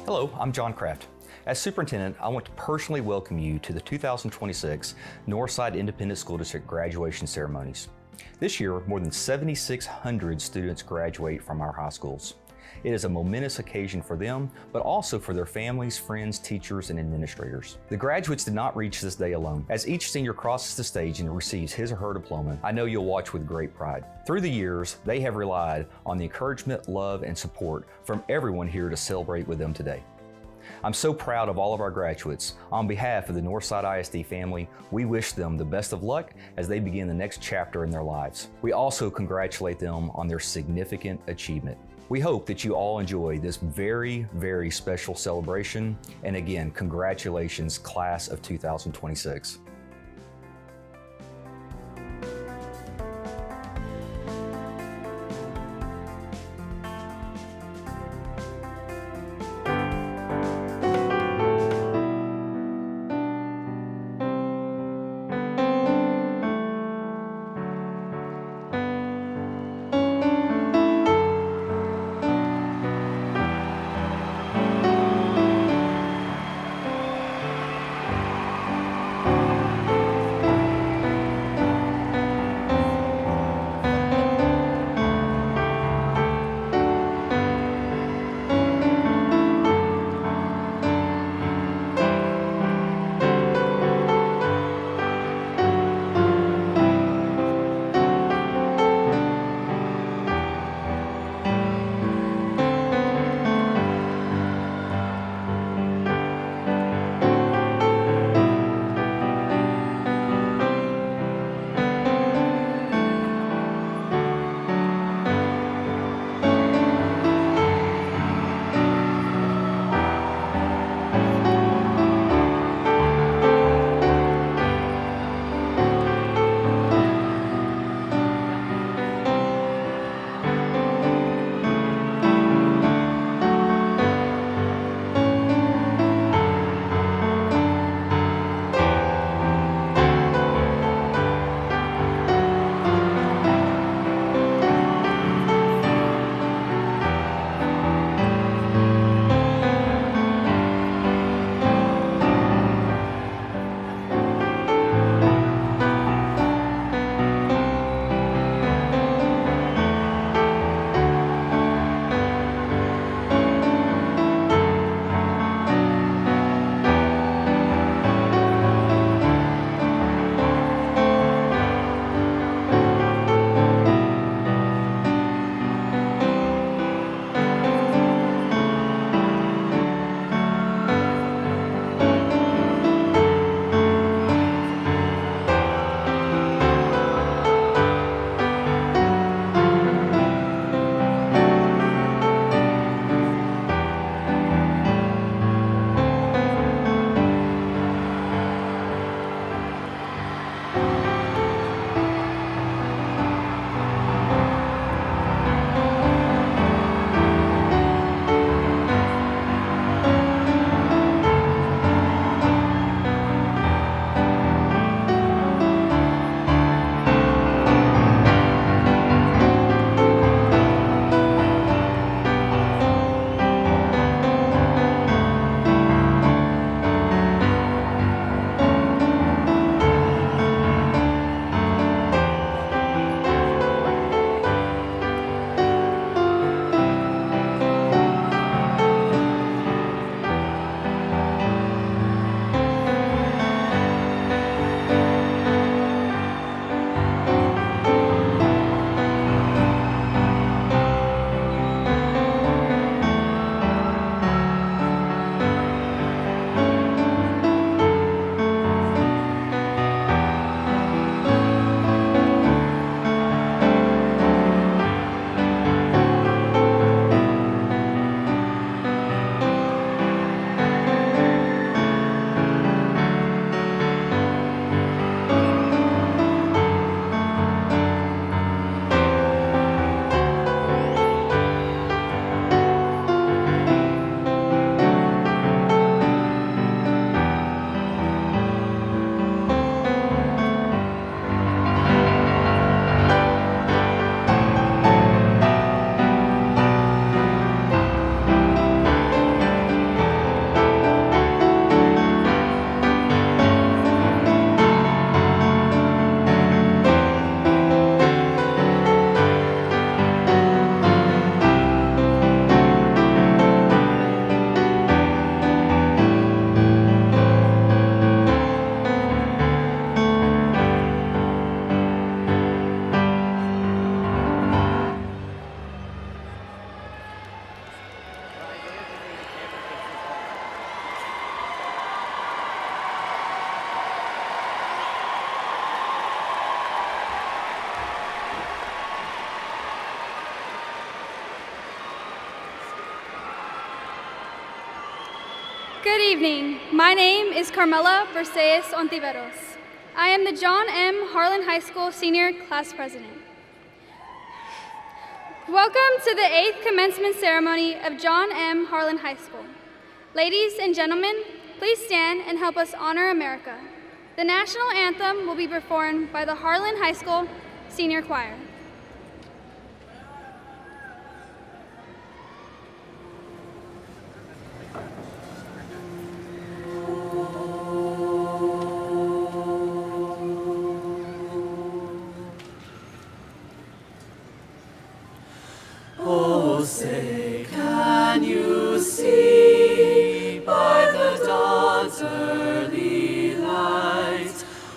Hello, I'm John Kraft. As superintendent, I want to personally welcome you to the 2026 Northside Independent School District graduation ceremonies. This year, more than 7,600 students graduate from our high schools. It is a momentous occasion for them, but also for their families, friends, teachers, and administrators. The graduates did not reach this day alone. As each senior crosses the stage and receives his or her diploma, I know you'll watch with great pride. Through the years, they have relied on the encouragement, love, and support from everyone here to celebrate with them today. I'm so proud of all of our graduates. On behalf of the Northside ISD family, we wish them the best of luck as they begin the next chapter in their lives. We also congratulate them on their significant achievement. We hope that you all enjoy this very, very special celebration. And again, congratulations, class of 2026. Good evening. My name is Carmela Versailles Ontiveros. I am the John M. Harlan High School Senior Class President. Welcome to the 8th commencement ceremony of John M. Harlan High School. Ladies and gentlemen, please stand and help us honor America. The national anthem will be performed by the Harlan High School Senior Choir. Oh, say, can you see by the dawn's early light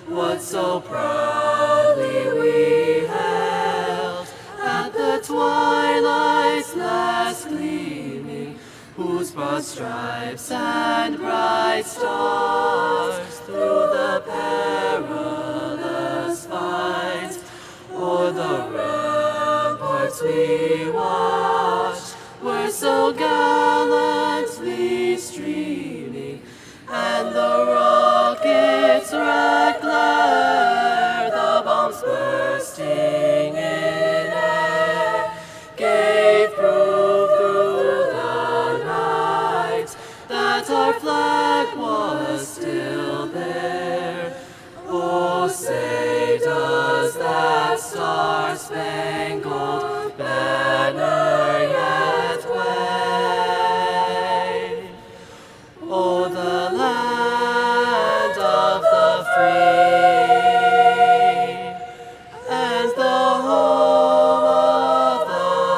what so proudly we held at the twilight's last gleaming, whose broad stripes and bright stars through the perilous fight o'er the ramparts we watched were so gallantly streaming, and the rockets' red glare, the bombs bursting in air, gave proof through the night that our flag was still there. Oh, say, does that star-spangled banner yet wave? Oh, the land of the free and the home of the brave.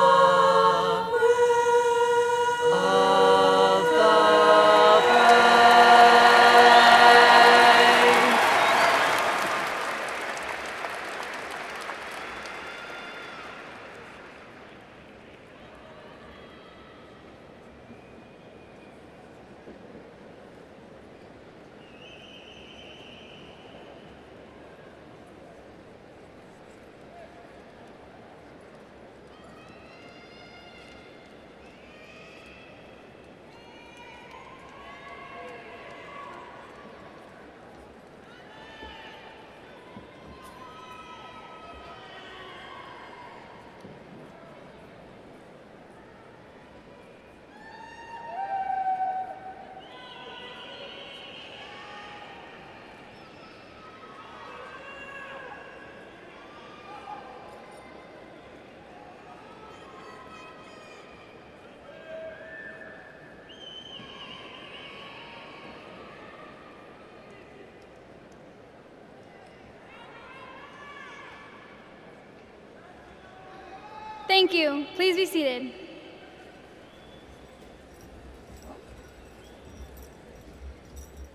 Thank you. Please be seated.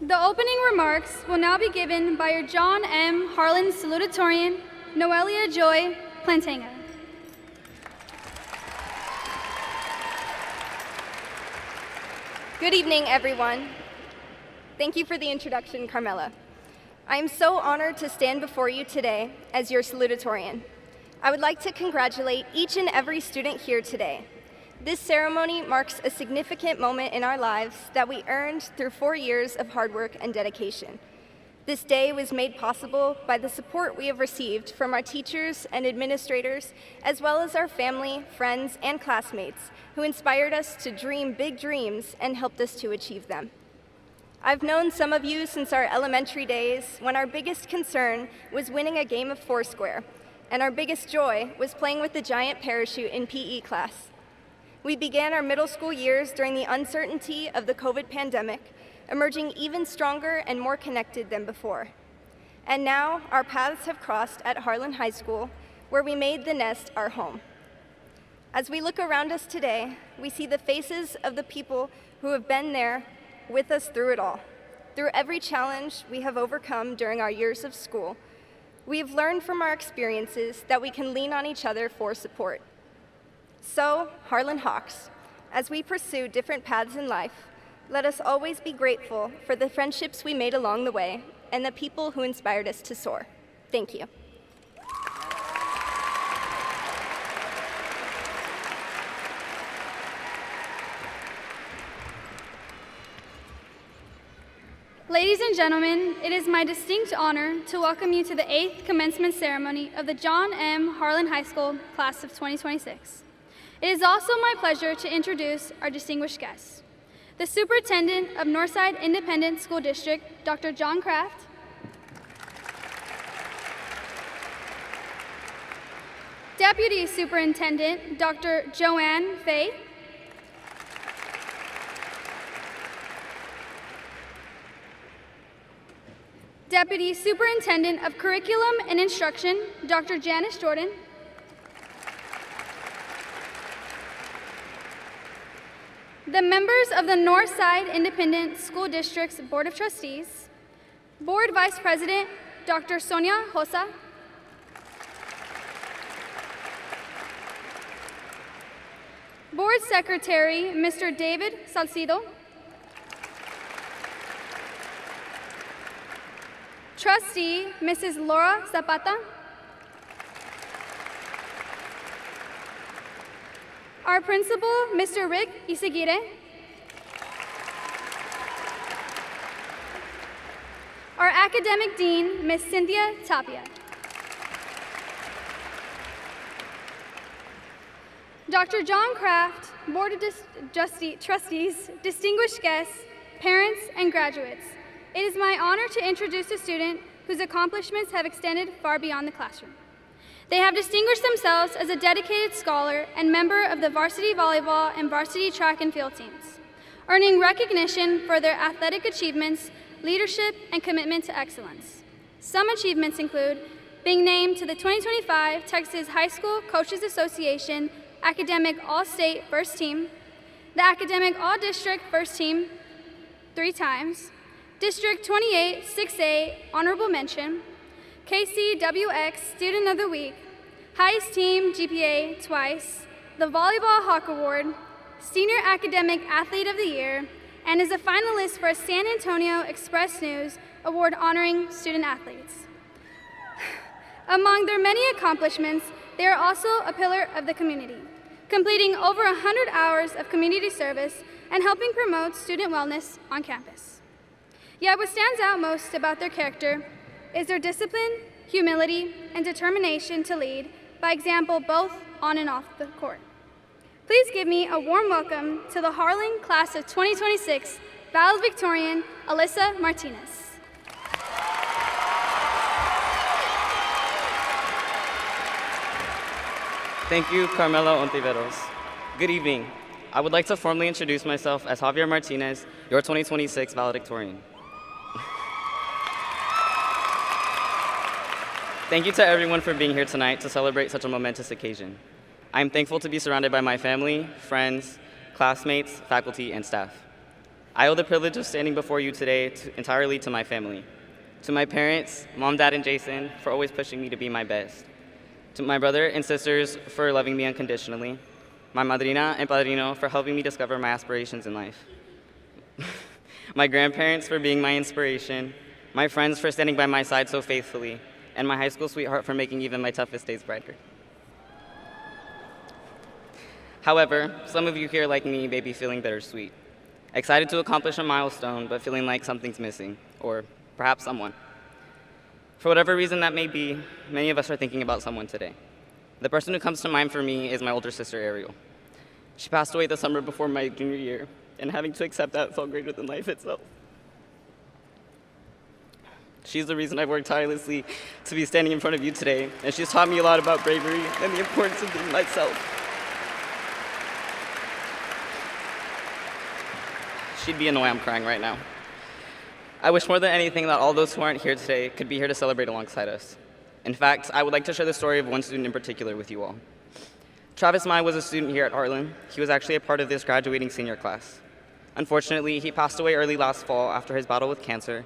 The opening remarks will now be given by your John M. Harlan salutatorian, Noelia Joy Plantanga. Good evening, everyone. Thank you for the introduction, Carmela. I am so honored to stand before you today as your salutatorian. I would like to congratulate each and every student here today. This ceremony marks a significant moment in our lives that we earned through 4 years of hard work and dedication. This day was made possible by the support we have received from our teachers and administrators, as well as our family, friends, and classmates who inspired us to dream big dreams and helped us to achieve them. I've known some of you since our elementary days, when our biggest concern was winning a game of Foursquare, and our biggest joy was playing with the giant parachute in PE class. We began our middle school years during the uncertainty of the COVID pandemic, emerging even stronger and more connected than before. And now our paths have crossed at Harlan High School, where we made the nest our home. As we look around us today, we see the faces of the people who have been there with us through it all. Through every challenge we have overcome during our years of school, we have learned from our experiences that we can lean on each other for support. So, Harlan Hawks, as we pursue different paths in life, let us always be grateful for the friendships we made along the way and the people who inspired us to soar. Thank you. Ladies and gentlemen, it is my distinct honor to welcome you to the 8th commencement ceremony of the John M. Harlan High School class of 2026. It is also my pleasure to introduce our distinguished guests. The Superintendent of Northside Independent School District, Dr. John Kraft. Deputy Superintendent, Dr. Joanne Fay. Deputy Superintendent of Curriculum and Instruction, Dr. Janice Jordan. The members of the Northside Independent School District's Board of Trustees, Board Vice President, Dr. Sonia Hosa. Board Secretary, Mr. David Salcido. Trustee, Mrs. Laura Zapata. Our principal, Mr. Rick Isagire. Our academic dean, Ms. Cynthia Tapia. Dr. John Kraft, Board of Trustees, distinguished guests, parents, and graduates. It is my honor to introduce a student whose accomplishments have extended far beyond the classroom. They have distinguished themselves as a dedicated scholar and member of the varsity volleyball and varsity track and field teams, earning recognition for their athletic achievements, leadership, and commitment to excellence. Some achievements include being named to the 2025 Texas High School Coaches Association Academic All-State First Team, the Academic All-District First Team 3 times, District 28 6A Honorable Mention, KCWX Student of the Week, Highest Team GPA twice, the Volleyball Hawk Award, Senior Academic Athlete of the Year, and is a finalist for a San Antonio Express News Award honoring student athletes. Among their many accomplishments, they are also a pillar of the community, completing over 100 hours of community service and helping promote student wellness on campus. Yet what stands out most about their character is their discipline, humility, and determination to lead by example both on and off the court. Please give me a warm welcome to the Harlan Class of 2026 valedictorian, Alyssa Martinez. Thank you, Carmela Ontiveros. Good evening. I would like to formally introduce myself as Javier Martinez, your 2026 valedictorian. Thank you to everyone for being here tonight to celebrate such a momentous occasion. I am thankful to be surrounded by my family, friends, classmates, faculty, and staff. I owe the privilege of standing before you today entirely to my family. To my parents, Mom, Dad, and Jason, for always pushing me to be my best. To my brother and sisters for loving me unconditionally. My madrina and padrino for helping me discover my aspirations in life. My grandparents for being my inspiration. My friends for standing by my side so faithfully. And my high school sweetheart for making even my toughest days brighter. However, some of you here, like me, may be feeling bittersweet. Excited to accomplish a milestone, but feeling like something's missing, or perhaps someone. For whatever reason that may be, many of us are thinking about someone today. The person who comes to mind for me is my older sister, Ariel. She passed away the summer before my junior year, and having to accept that felt greater than life itself. She's the reason I've worked tirelessly to be standing in front of you today, and she's taught me a lot about bravery and the importance of being myself. She'd be annoyed I'm crying right now. I wish more than anything that all those who aren't here today could be here to celebrate alongside us. In fact, I would like to share the story of one student in particular with you all. Travis Mai was a student here at Harlan. He was actually a part of this graduating senior class. Unfortunately, he passed away early last fall after his battle with cancer.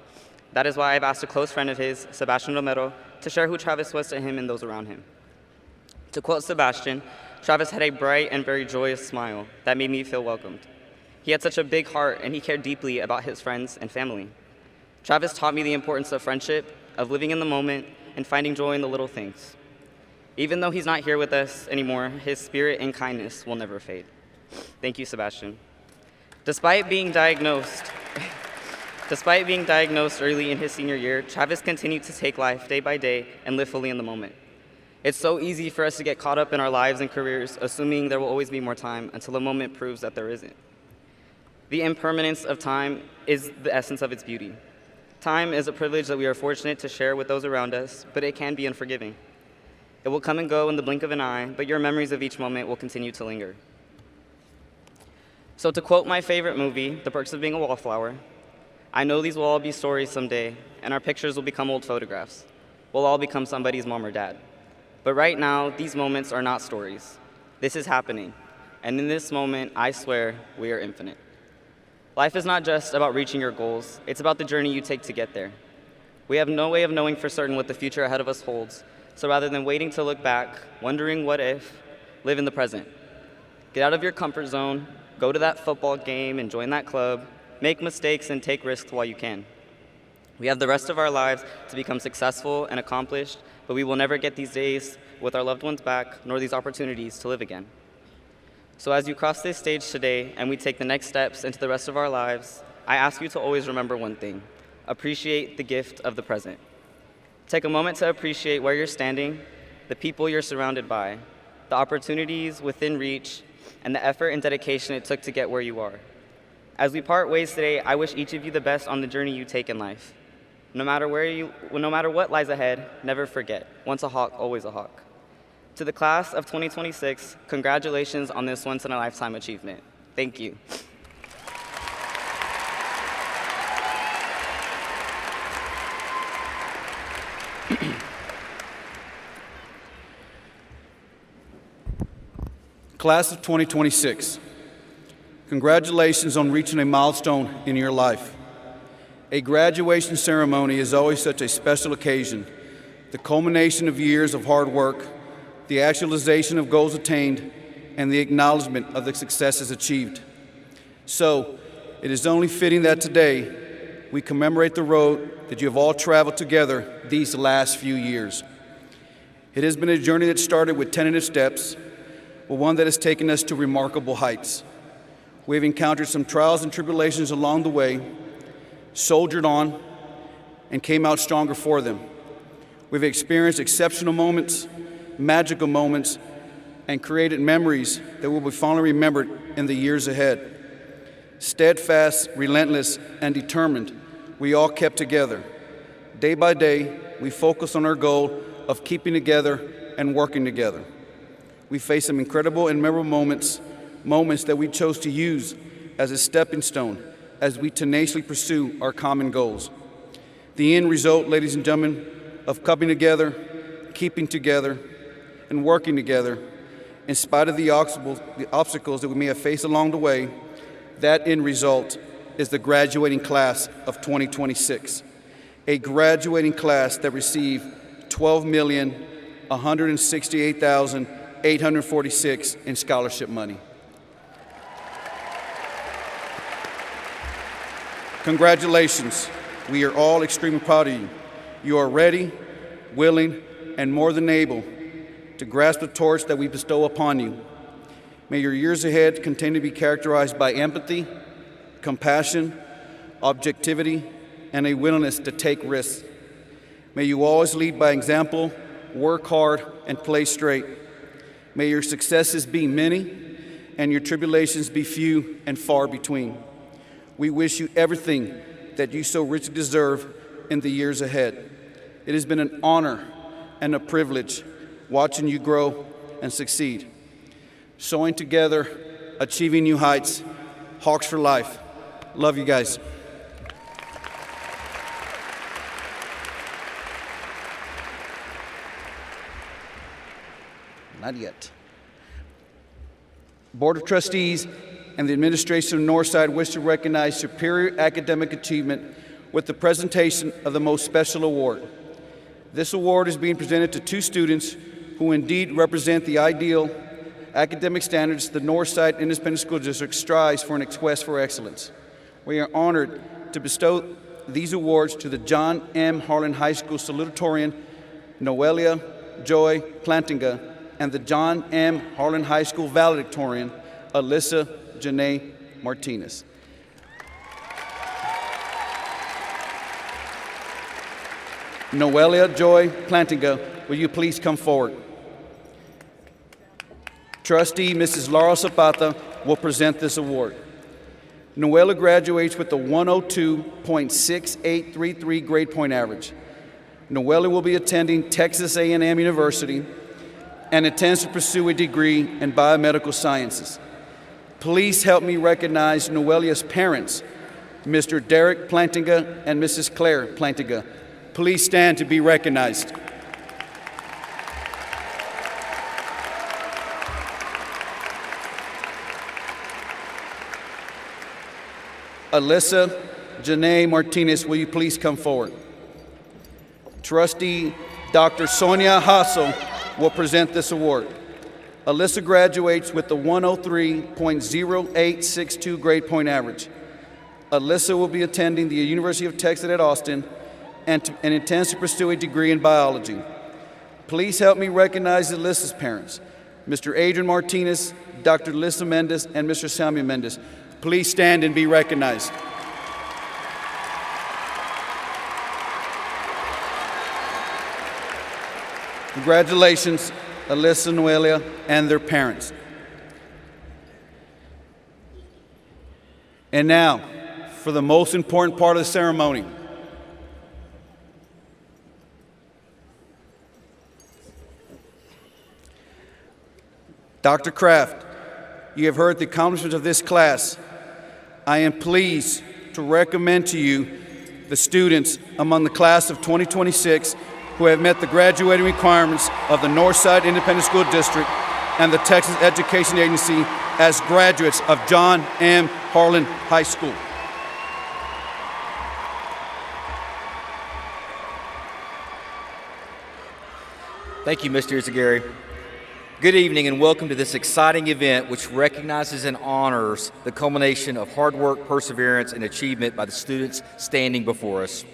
That is why I've asked a close friend of his, Sebastian Romero, to share who Travis was to him and those around him. To quote Sebastian, Travis had a bright and very joyous smile that made me feel welcomed. He had such a big heart, and he cared deeply about his friends and family. Travis taught me the importance of friendship, of living in the moment, and finding joy in the little things. Even though he's not here with us anymore, his spirit and kindness will never fade. Thank you, Sebastian. Despite being diagnosed Despite being diagnosed early in his senior year, Travis continued to take life day by day and live fully in the moment. It's so easy for us to get caught up in our lives and careers, assuming there will always be more time until the moment proves that there isn't. The impermanence of time is the essence of its beauty. Time is a privilege that we are fortunate to share with those around us, but it can be unforgiving. It will come and go in the blink of an eye, but your memories of each moment will continue to linger. So to quote my favorite movie, The Perks of Being a Wallflower, I know these will all be stories someday, and our pictures will become old photographs. We'll all become somebody's mom or dad. But right now, these moments are not stories. This is happening, and in this moment, I swear, we are infinite. Life is not just about reaching your goals, it's about the journey you take to get there. We have no way of knowing for certain what the future ahead of us holds, so rather than waiting to look back, wondering what if, live in the present. Get out of your comfort zone, go to that football game and join that club, make mistakes and take risks while you can. We have the rest of our lives to become successful and accomplished, but we will never get these days with our loved ones back, nor these opportunities to live again. So as you cross this stage today and we take the next steps into the rest of our lives, I ask you to always remember one thing: appreciate the gift of the present. Take a moment to appreciate where you're standing, the people you're surrounded by, the opportunities within reach, and the effort and dedication it took to get where you are. As we part ways today, I wish each of you the best on the journey you take in life. No matter what lies ahead, never forget, once a hawk, always a hawk. To the class of 2026, congratulations on this once-in-a-lifetime achievement. Thank you. Class of 2026, congratulations on reaching a milestone in your life. A graduation ceremony is always such a special occasion, the culmination of years of hard work, the actualization of goals attained, and the acknowledgement of the successes achieved. So, it is only fitting that today we commemorate the road that you have all traveled together these last few years. It has been a journey that started with tentative steps, but one that has taken us to remarkable heights. We have encountered some trials and tribulations along the way, soldiered on, and came out stronger for them. We've experienced exceptional moments, magical moments, and created memories that will be fondly remembered in the years ahead. Steadfast, relentless, and determined, we all kept together. Day by day, we focused on our goal of keeping together and working together. We faced some incredible and memorable moments that we chose to use as a stepping stone as we tenaciously pursue our common goals. The end result, ladies and gentlemen, of coming together, keeping together, and working together, in spite of the obstacles that we may have faced along the way, that end result is the graduating class of 2026, a graduating class that received $12,168,846 in scholarship money. Congratulations. We are all extremely proud of you. You are ready, willing, and more than able to grasp the torch that we bestow upon you. May your years ahead continue to be characterized by empathy, compassion, objectivity, and a willingness to take risks. May you always lead by example, work hard, and play straight. May your successes be many and your tribulations be few and far between. We wish you everything that you so richly deserve in the years ahead. It has been an honor and a privilege watching you grow and succeed. Soaring together, achieving new heights, Hawks for life. Love you guys. Not yet. Board of Trustees and the administration of Northside wish to recognize superior academic achievement with the presentation of the most special award. This award is being presented to two students who indeed represent the ideal academic standards the Northside Independent School District strives for in its quest for excellence. We are honored to bestow these awards to the John M. Harlan High School salutatorian Noelia Joy Plantinga and the John M. Harlan High School valedictorian Alyssa Janae Martinez. Noelia Joy Plantinga, will you please come forward? Trustee Mrs. Laura Zapata will present this award. Noelia graduates with a 102.6833 grade point average. Noelia will be attending Texas A&M University and intends to pursue a degree in biomedical sciences. Please help me recognize Noelia's parents, Mr. Derek Plantinga and Mrs. Claire Plantinga. Please stand to be recognized. Alyssa Janae Martinez, will you please come forward? Trustee Dr. Sonia Hassel will present this award. Alyssa graduates with a 103.0862 grade point average. Alyssa will be attending the University of Texas at Austin and intends to pursue a degree in biology. Please help me recognize Alyssa's parents, Mr. Adrian Martinez, Dr. Alyssa Mendez, and Mr. Samuel Mendez. Please stand and be recognized. Congratulations, Alyssa, Noelia, and their parents. And now, for the most important part of the ceremony. Dr. Kraft, you have heard the accomplishments of this class. I am pleased to recommend to you the students among the class of 2026 who have met the graduating requirements of the Northside Independent School District and the Texas Education Agency as graduates of John M. Harlan High School. Thank you, Mr. Izagiri. Good evening and welcome to this exciting event which recognizes and honors the culmination of hard work, perseverance, and achievement by the students standing before us.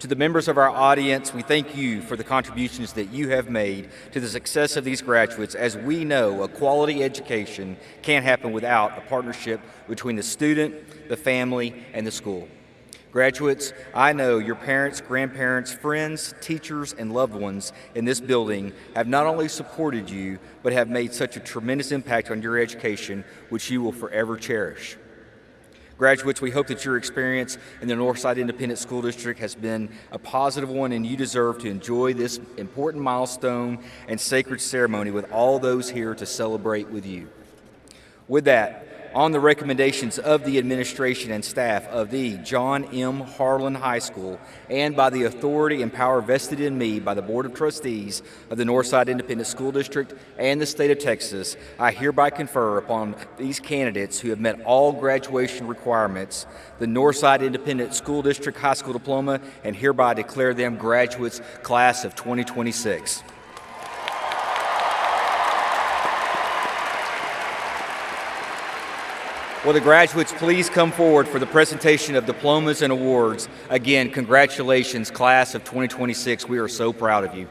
To the members of our audience, we thank you for the contributions that you have made to the success of these graduates, as we know a quality education can't happen without a partnership between the student, the family, and the school. Graduates, I know your parents, grandparents, friends, teachers, and loved ones in this building have not only supported you, but have made such a tremendous impact on your education, which you will forever cherish. Graduates, we hope that your experience in the Northside Independent School District has been a positive one, and you deserve to enjoy this important milestone and sacred ceremony with all those here to celebrate with you. With that, on the recommendations of the administration and staff of the John M. Harlan High School, and by the authority and power vested in me by the Board of Trustees of the Northside Independent School District and the state of Texas, I hereby confer upon these candidates who have met all graduation requirements the Northside Independent School District High School Diploma, and hereby declare them graduates class of 2026. Will the graduates please come forward for the presentation of diplomas and awards? Again, congratulations, class of 2026. We are so proud of you.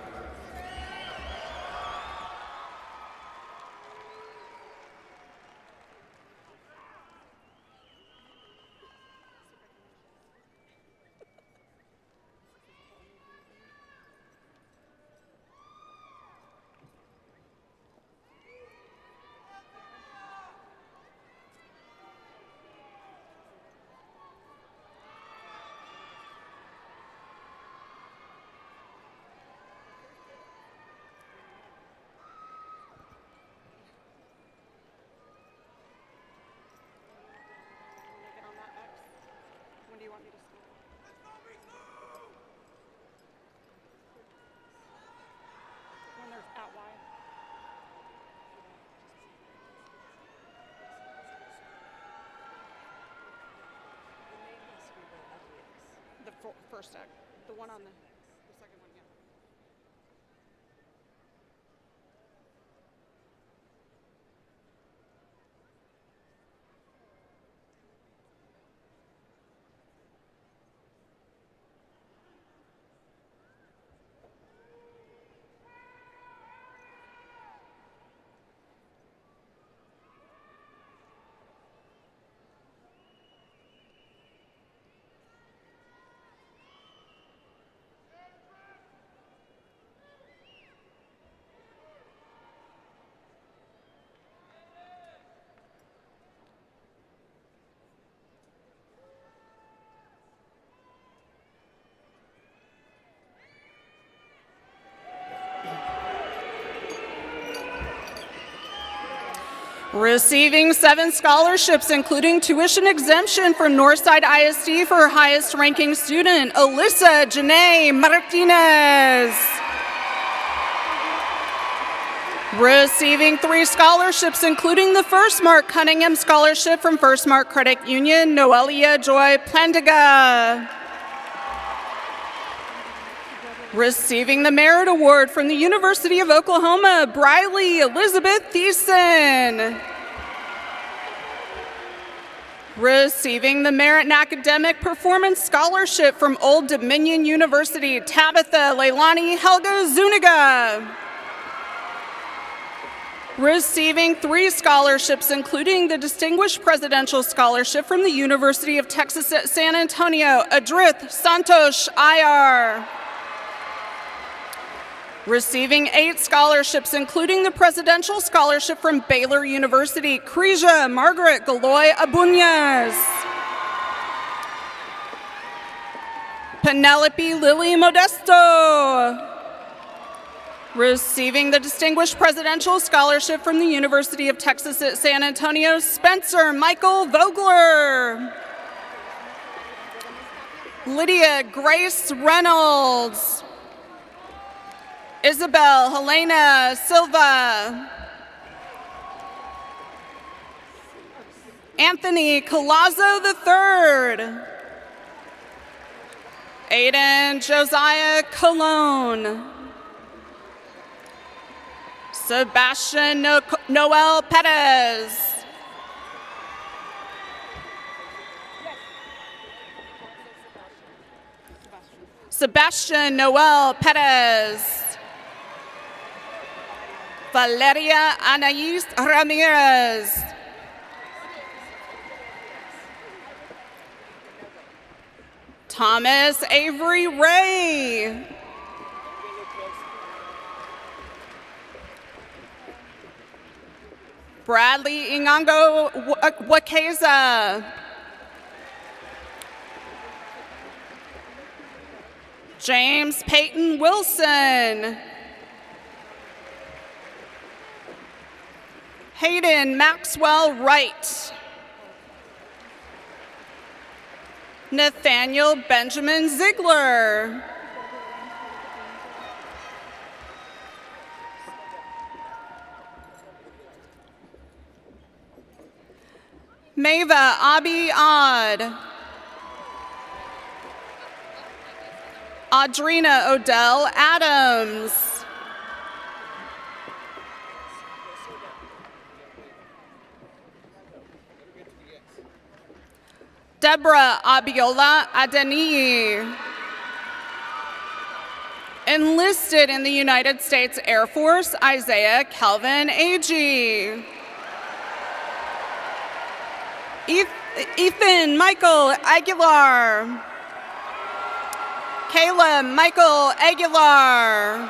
First act, the one on the second one, yeah. Receiving 7 scholarships, including tuition exemption from Northside ISD for her highest ranking student, Alyssa Janae Martinez. Receiving 3 scholarships, including the First Mark Cunningham Scholarship from First Mark Credit Union, Noelia Joy Plandiga. Receiving the Merit Award from the University of Oklahoma, Briley Elizabeth Thiessen. Receiving the Merit in Academic Performance Scholarship from Old Dominion University, Tabitha Leilani Helga Zuniga. Receiving 3 scholarships, including the Distinguished Presidential Scholarship from the University of Texas at San Antonio, Adrith Santos Ayar. Receiving 8 scholarships, including the Presidential Scholarship from Baylor University, Cresia Margaret Galoy Abuñas. Penelope Lily Modesto. Receiving the Distinguished Presidential Scholarship from the University of Texas at San Antonio, Spencer Michael Vogler. Lydia Grace Reynolds. Isabel Helena Silva. Anthony Colazzo III. Aiden Josiah Colon. Sebastian Noel Perez. Sebastian Noel Perez. Valeria Anais Ramirez. Thomas Avery Ray. Bradley Ingango Wakeza. James Peyton Wilson. Hayden Maxwell Wright. Nathaniel Benjamin Ziegler. Mava Abi Odd. Audrina Odell Adams. Deborah Abiola Adeni. Enlisted in the United States Air Force, Isaiah Calvin Agee. Ethan Michael Aguilar. Kayla Michael Aguilar.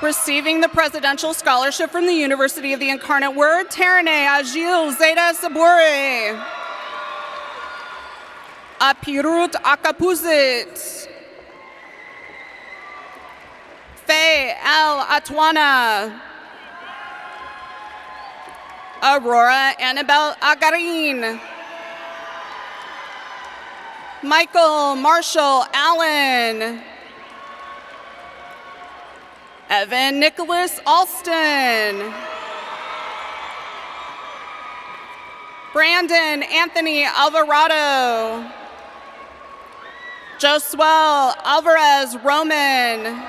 Receiving the Presidential Scholarship from the University of the Incarnate Word, Terene Agil Zeta Sabore. Apirut Akapuzit. Faye L. Atwana. Aurora Annabelle Agarin. Michael Marshall Allen. Evan Nicholas Alston. Brandon Anthony Alvarado. Josuel Alvarez Roman.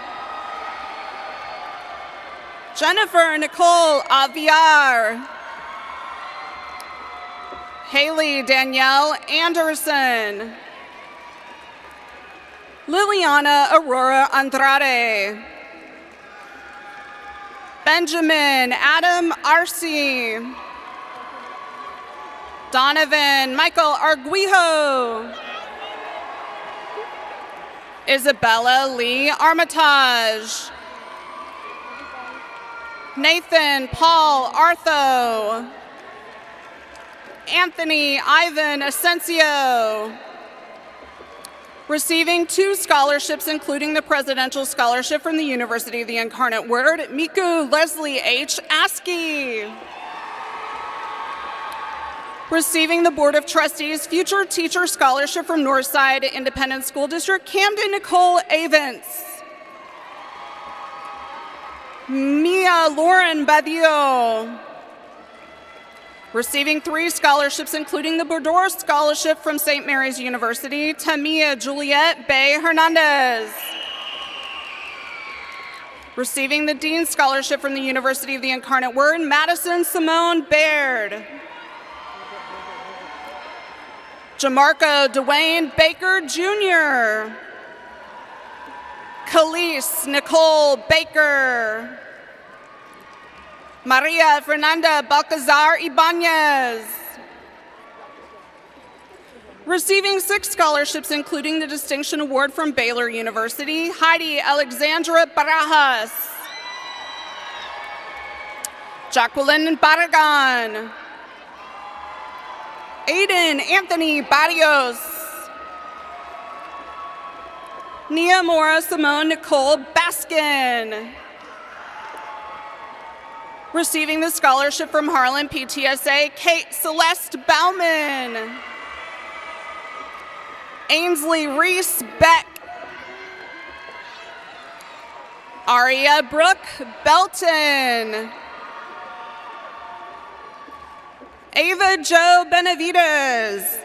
Jennifer Nicole Aviar. Haley Danielle Anderson. Liliana Aurora Andrade. Benjamin Adam Arce. Donovan Michael Arguijo. Isabella Lee Armitage. Nathan Paul Artho. Anthony Ivan Asensio. Receiving 2 scholarships, including the Presidential Scholarship from the University of the Incarnate Word, Miku Leslie H. Askey. Receiving the Board of Trustees Future Teacher Scholarship from Northside Independent School District, Camden Nicole Avents. Mia Lauren Badillo. Receiving 3 scholarships, including the Bordeaux Scholarship from St. Mary's University, Tamia Juliet Bay Hernandez. Receiving the Dean's Scholarship from the University of the Incarnate Word, Madison Simone Baird. Jamarco Dwayne Baker Jr. Khalees Nicole Baker. Maria Fernanda Balcazar Ibanez. Receiving 6 scholarships, including the Distinction Award from Baylor University, Heidi Alexandra Barajas. Jacqueline Barragan. Aiden Anthony Barrios. Nia Mora Simone Nicole Baskin. Receiving the scholarship from Harlan PTSA, Kate Celeste Bauman. Ainsley Reese Beck. Aria Brooke Belton. Ava Jo Benavides.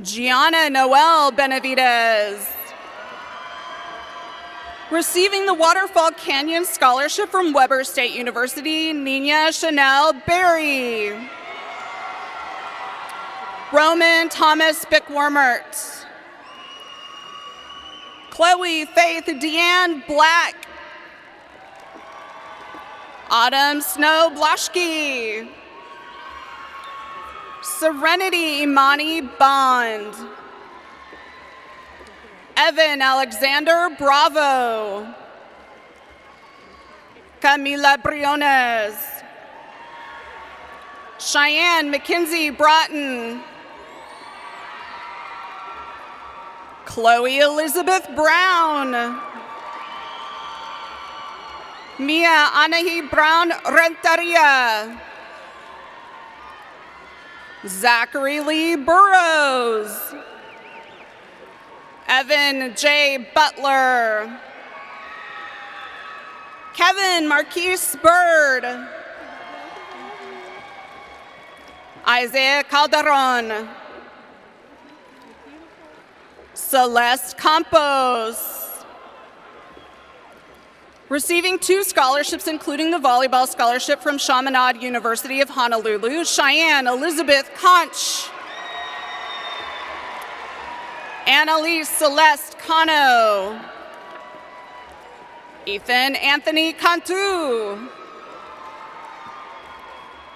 Gianna Noel Benavides. Receiving the Waterfall Canyon Scholarship from Weber State University, Nina Chanel Berry. Roman Thomas Bickwormert. Chloe Faith Deanne Black. Autumn Snow Blaschke. Serenity Imani Bond. Evan Alexander Bravo. Camila Briones. Cheyenne Mackenzie Broughton. Chloe Elizabeth Brown. Mia Anahi Brown Renteria. Zachary Lee Burrows. Evan J. Butler. Kevin Marquise Bird. Isaiah Calderon. Celeste Campos. Receiving 2 scholarships, including the volleyball scholarship from Chaminade University of Honolulu, Cheyenne Elizabeth Conch. Annalise Celeste Cano. Ethan Anthony Cantu.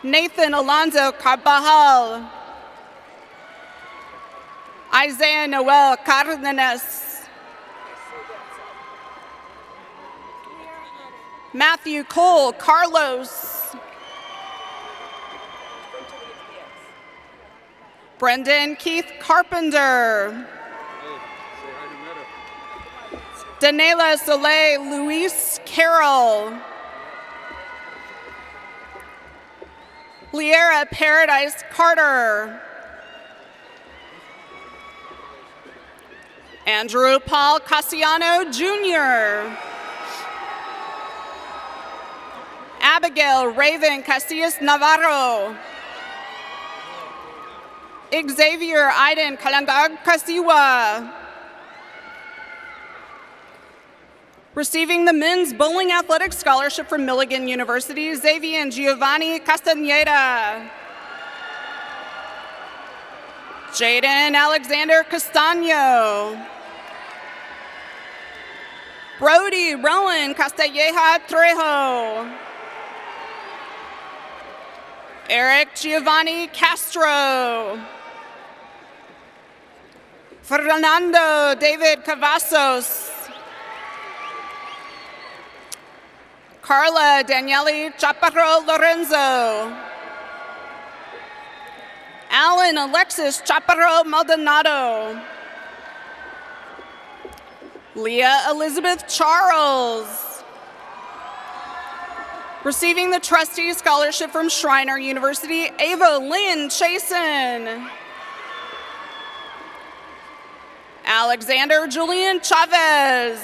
Nathan Alonzo Carbajal. Isaiah Noel Cardenas. Matthew Cole Carlos. Brendan Keith Carpenter. Danela Soleil Luis Carroll. Liera Paradise Carter. Andrew Paul Cassiano Jr. Abigail Raven Casillas Navarro. Xavier Aiden Kalangag Kasiwa. Receiving the Men's Bowling Athletic Scholarship from Milligan University, Xavier Giovanni Castaneda. Jaden Alexander Castaño. Brody Rowan Castelleja Trejo. Eric Giovanni Castro. Fernando David Cavazos. Carla Daniele Chaparro Lorenzo. Alan Alexis Chaparro Maldonado. Leah Elizabeth Charles. Receiving the Trustee Scholarship from Schreiner University, Ava Lynn Chasen. Alexander Julian Chavez.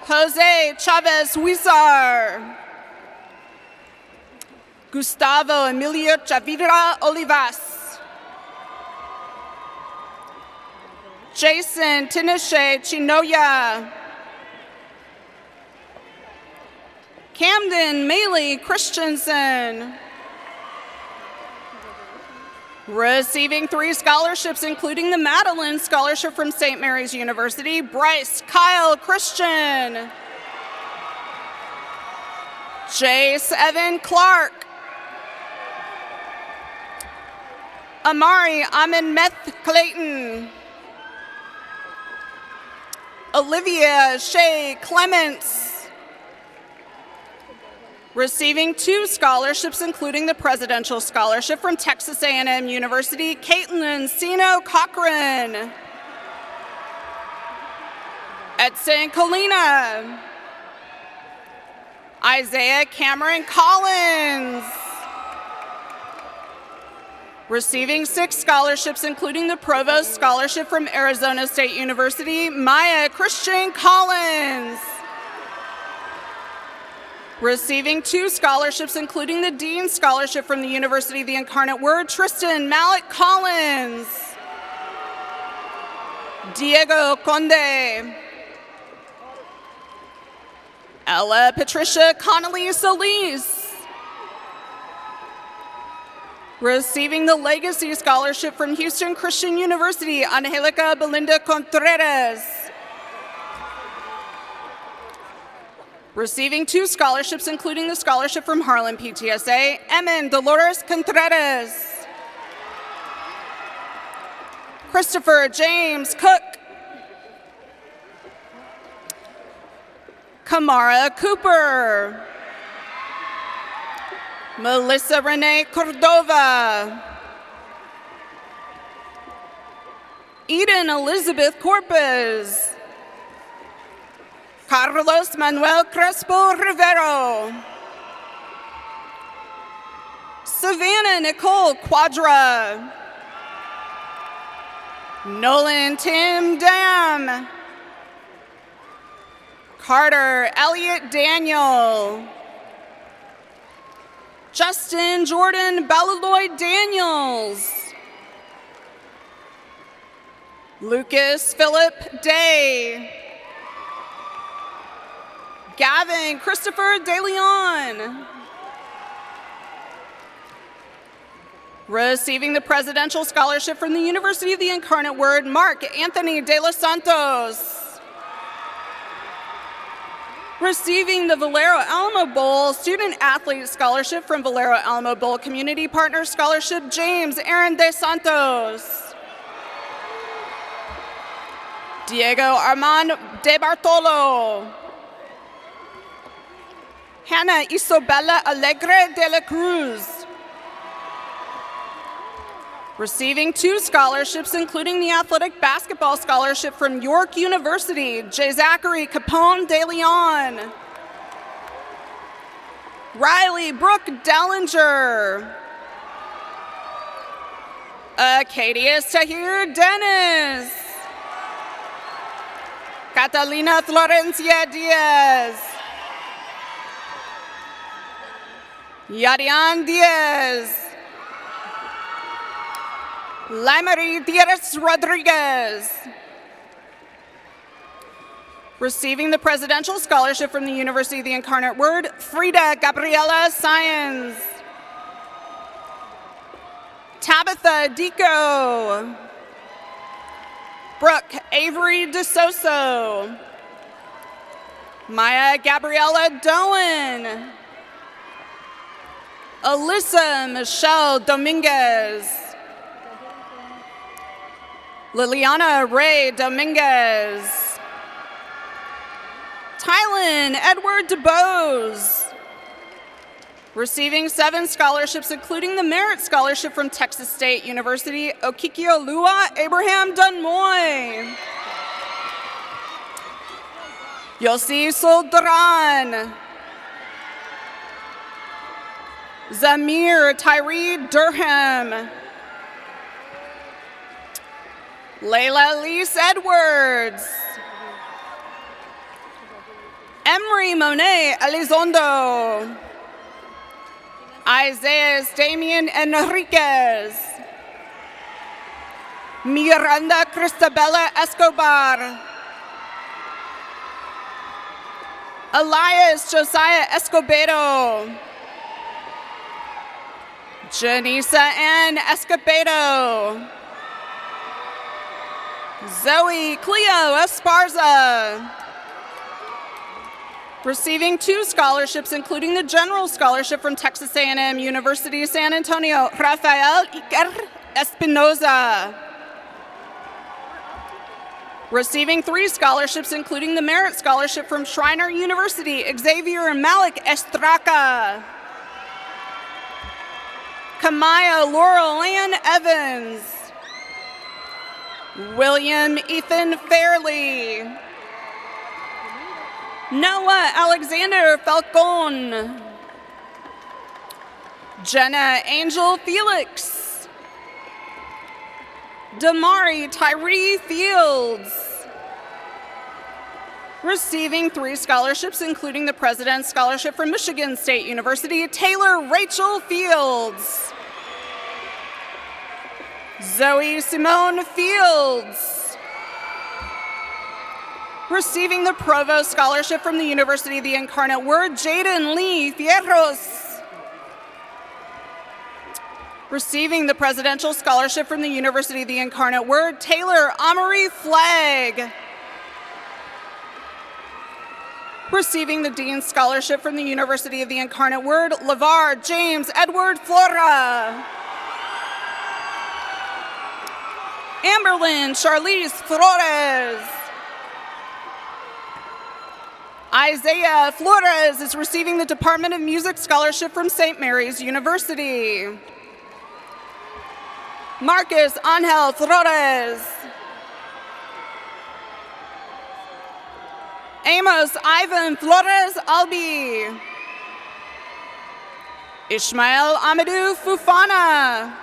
Jose Chavez Huizar. Gustavo Emilio Chavira Olivas. Jason Tinashe Chinoya. Camden Maley Christensen. Receiving 3 scholarships, including the Madeline Scholarship from St. Mary's University, Bryce Kyle Christian. Jace Evan Clark. Amari Amin Meth Clayton. Olivia Shea Clements. Receiving 2 scholarships, including the Presidential Scholarship from Texas A&M University, Caitlin Sino Cochran. Edson Colina. Isaiah Cameron Collins. Receiving 6 scholarships, including the Provost Scholarship from Arizona State University, Maya Christian Collins. Receiving 2 scholarships, including the Dean Scholarship from the University of the Incarnate Word, Tristan Malik Collins. Diego Conde. Ella Patricia Connolly Solis. Receiving the Legacy Scholarship from Houston Christian University, Angelica Belinda Contreras. Receiving 2 scholarships, including the scholarship from Harlan PTSA, Emin Dolores Contreras. Christopher James Cook. Kamara Cooper. Melissa Renee Cordova. Eden Elizabeth Corpus. Carlos Manuel Crespo Rivero. Savannah Nicole Quadra. Nolan Tim Dam. Carter Elliott Daniel. Justin Jordan Ballaloy Daniels. Lucas Philip Day. Gavin Christopher DeLeon. Receiving the Presidential Scholarship from the University of the Incarnate Word, Mark Anthony de los Santos. Receiving the Valero Alamo Bowl Student Athlete Scholarship from Valero Alamo Bowl Community Partner Scholarship, James Aaron de Santos. Diego Armand de Bartolo. Hannah Isobella Alegre de la Cruz. Receiving 2 scholarships, including the Athletic Basketball Scholarship from York University, J. Zachary Capone de Leon. Riley Brooke Dellinger. Acadius Tahir Dennis. Catalina Florencia Diaz. Yadian Diaz. Lamary Diaz Rodriguez. Receiving the Presidential Scholarship from the University of the Incarnate Word, Frida Gabriela Science. Tabitha Dico. Brooke Avery DeSoso. Maya Gabriela Doan. Alyssa Michelle Dominguez. Liliana Ray Dominguez. Tylen Edward DeBose. Receiving 7 scholarships, including the Merit Scholarship from Texas State University, Okikiolua Abraham Dunmoy. Yossi Soldran. Zamir Tyree Durham. Layla Lise Edwards. Emery Monet Elizondo. Isaiah Damian Enriquez. Miranda Cristabella Escobar. Elias Josiah Escobedo. Janisa Ann Escobedo. Zoe Cleo Esparza. Receiving 2 scholarships, including the General Scholarship from Texas A&M University San Antonio, Rafael Iker Espinoza. Receiving 3 scholarships, including the Merit Scholarship from Schreiner University, Xavier Malik Estraka. Kamaya Laurel Ann Evans. William Ethan Fairley. Noah Alexander Falcon. Jenna Angel Felix. Damari Tyree Fields. Receiving 3 scholarships, including the President's Scholarship from Michigan State University, Taylor Rachel Fields. Zoe Simone Fields. Receiving the Provost Scholarship from the University of the Incarnate Word, Jaden Lee Fierros. Receiving the Presidential Scholarship from the University of the Incarnate Word, Taylor Amory Flagg. Receiving the Dean's Scholarship from the University of the Incarnate Word, LeVar James Edward Flora. Amberlyn Charlize Flores. Isaiah Flores is receiving the Department of Music Scholarship from St. Mary's University. Marcus Angel Flores. Amos Ivan Flores Albi. Ishmael Amadou Fufana.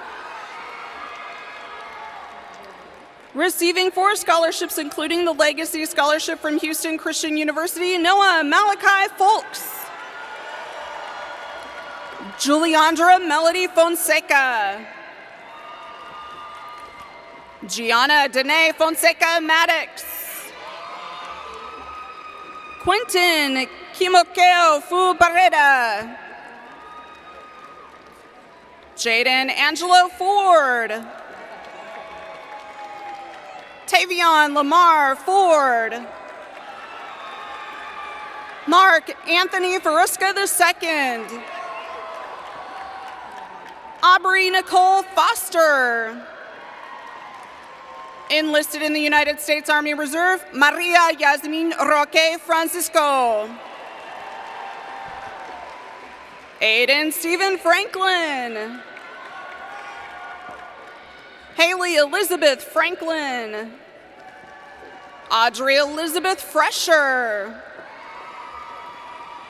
Receiving 4 scholarships, including the Legacy Scholarship from Houston Christian University, Noah Malachi Folks. Juliandra Melody Fonseca. Gianna Danae Fonseca Maddox. Quentin Kimokeo Fu Barreda. Jaden Angelo Ford. Tavion Lamar Ford. Mark Anthony Farusca II. Aubrey Nicole Foster. Enlisted in the United States Army Reserve, Maria Yasmin Roque Francisco. Aiden Stephen Franklin. Haley Elizabeth Franklin. Audrey Elizabeth Fresher.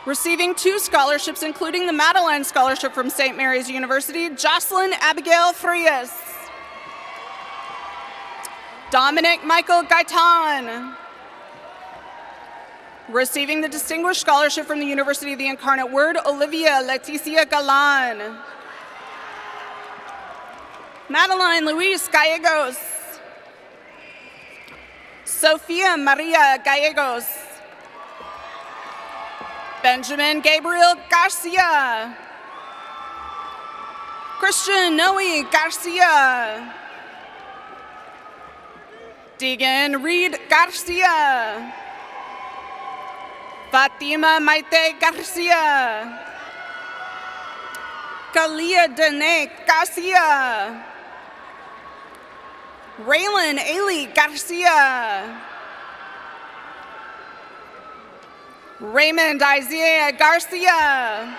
Receiving 2 scholarships, including the Madeline Scholarship from St. Mary's University, Jocelyn Abigail Frias. Dominic Michael Gaitan. Receiving the Distinguished Scholarship from the University of the Incarnate Word, Olivia Leticia Galan. Madeline Luis Gallegos. Sofia Maria Gallegos. Benjamin Gabriel Garcia. Christian Noe Garcia. Deegan Reed Garcia. Fatima Maite Garcia. Kalia Dene Garcia. Raylan Ailey Garcia. Raymond Isaiah Garcia.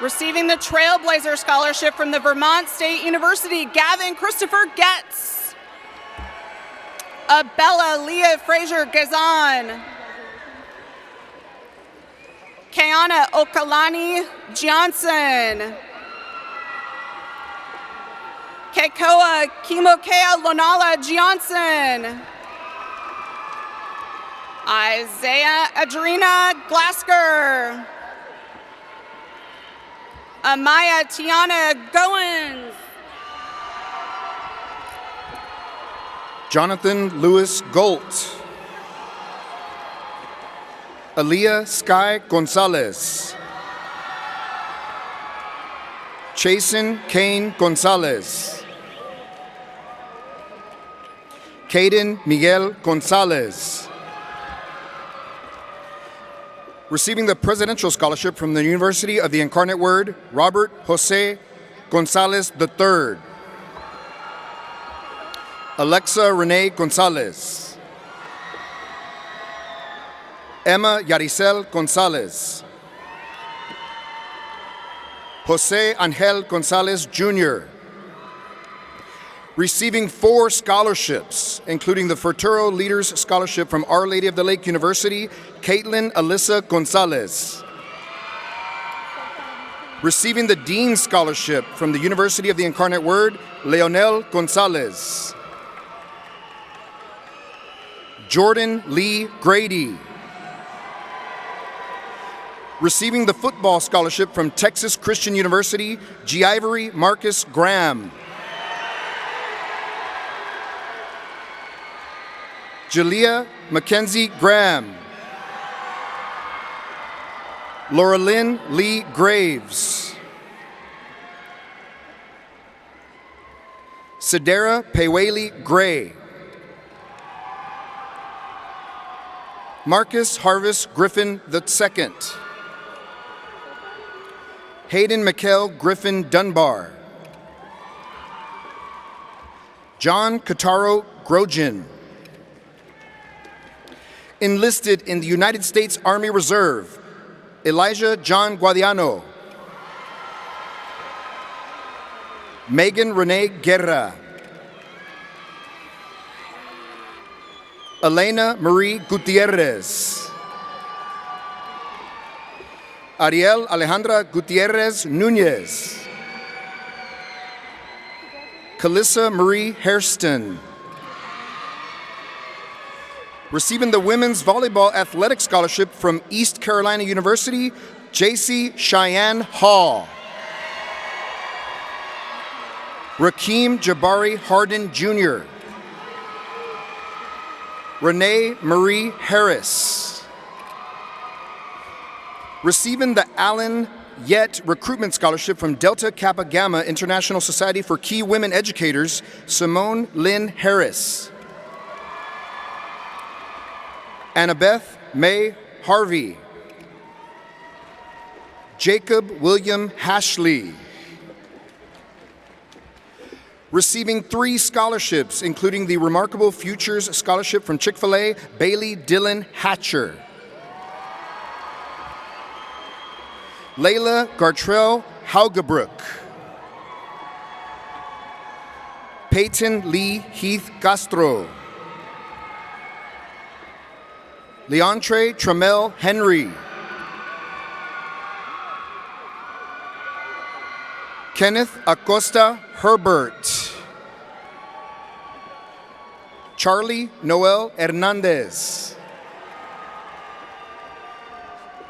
Receiving the Trailblazer Scholarship from the Vermont State University, Gavin Christopher Getz. Abella Leah Fraser Gazan. Kayana Okalani Johnson. Kekoa Kimokea Lonala Johnson. Isaiah Adrina Glasker. Amaya Tiana Goins. Jonathan Lewis Golt. Aaliyah Sky Gonzalez. Chasen Kane Gonzalez. Caden Miguel Gonzalez. Receiving the Presidential Scholarship from the University of the Incarnate Word, Robert Jose Gonzalez III. Alexa Renee Gonzalez. Emma Yaricel Gonzalez. Jose Angel Gonzalez Jr. Receiving 4 scholarships, including the Futuro Leaders Scholarship from Our Lady of the Lake University, Caitlin Alyssa Gonzalez. Receiving the Dean Scholarship from the University of the Incarnate Word, Leonel Gonzalez. Jordan Lee Grady. Receiving the Football Scholarship from Texas Christian University, Givery Marcus Graham. Jalea Mackenzie Graham. Laura Lynn Lee Graves. Sedera Peweli Gray. Marcus Harvest Griffin II. Hayden McKell Griffin Dunbar. John Kataro Grosjean. Enlisted in the United States Army Reserve, Elijah John Guadiano. Megan Renee Guerra. Elena Marie Gutierrez. Ariel Alejandra Gutierrez Nunez. Calissa Marie Hairston. Receiving the Women's Volleyball Athletic Scholarship from East Carolina University, J.C. Cheyenne Hall. Rakeem Jabari Harden Jr. Renee Marie Harris. Receiving the Allen Yet Recruitment Scholarship from Delta Kappa Gamma International Society for Key Women Educators, Simone Lynn Harris. Annabeth May Harvey. Jacob William Hashley. Receiving 3 scholarships, including the Remarkable Futures Scholarship from Chick-fil-A, Bailey Dillon Hatcher. Layla Gartrell Haugebrook. Peyton Lee Heath Castro. Leontre Tramel Henry. Kenneth Acosta Herbert. Charlie Noel Hernandez.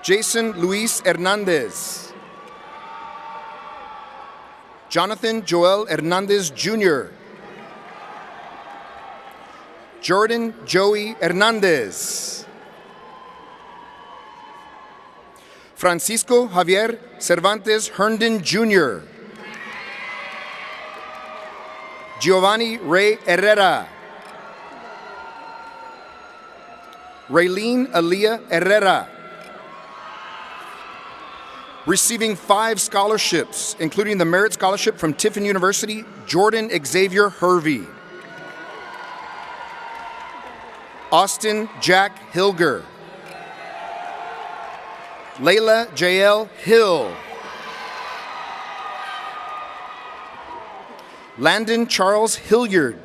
Jason Luis Hernandez. Jonathan Joel Hernandez Jr. Jordan Joey Hernandez. Francisco Javier Cervantes Herndon Jr. Giovanni Ray Herrera. Raylene Aaliyah Herrera. Receiving 5 scholarships, including the Merit Scholarship from Tiffin University, Jordan Xavier Hervey. Austin Jack Hilger. Layla Jael Hill. Landon Charles Hilliard.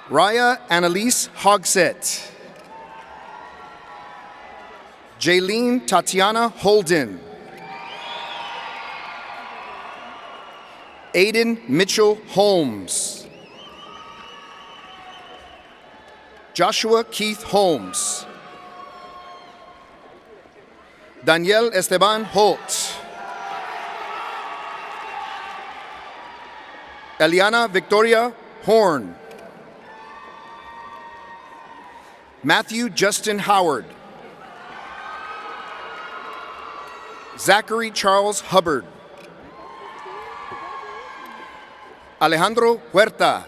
Raya Annalise Hogsett. Jaylene Tatiana Holden. Aiden Mitchell Holmes. Joshua Keith Holmes. Daniel Esteban Holt. Eliana Victoria Horn. Matthew Justin Howard. Zachary Charles Hubbard. Alejandro Huerta.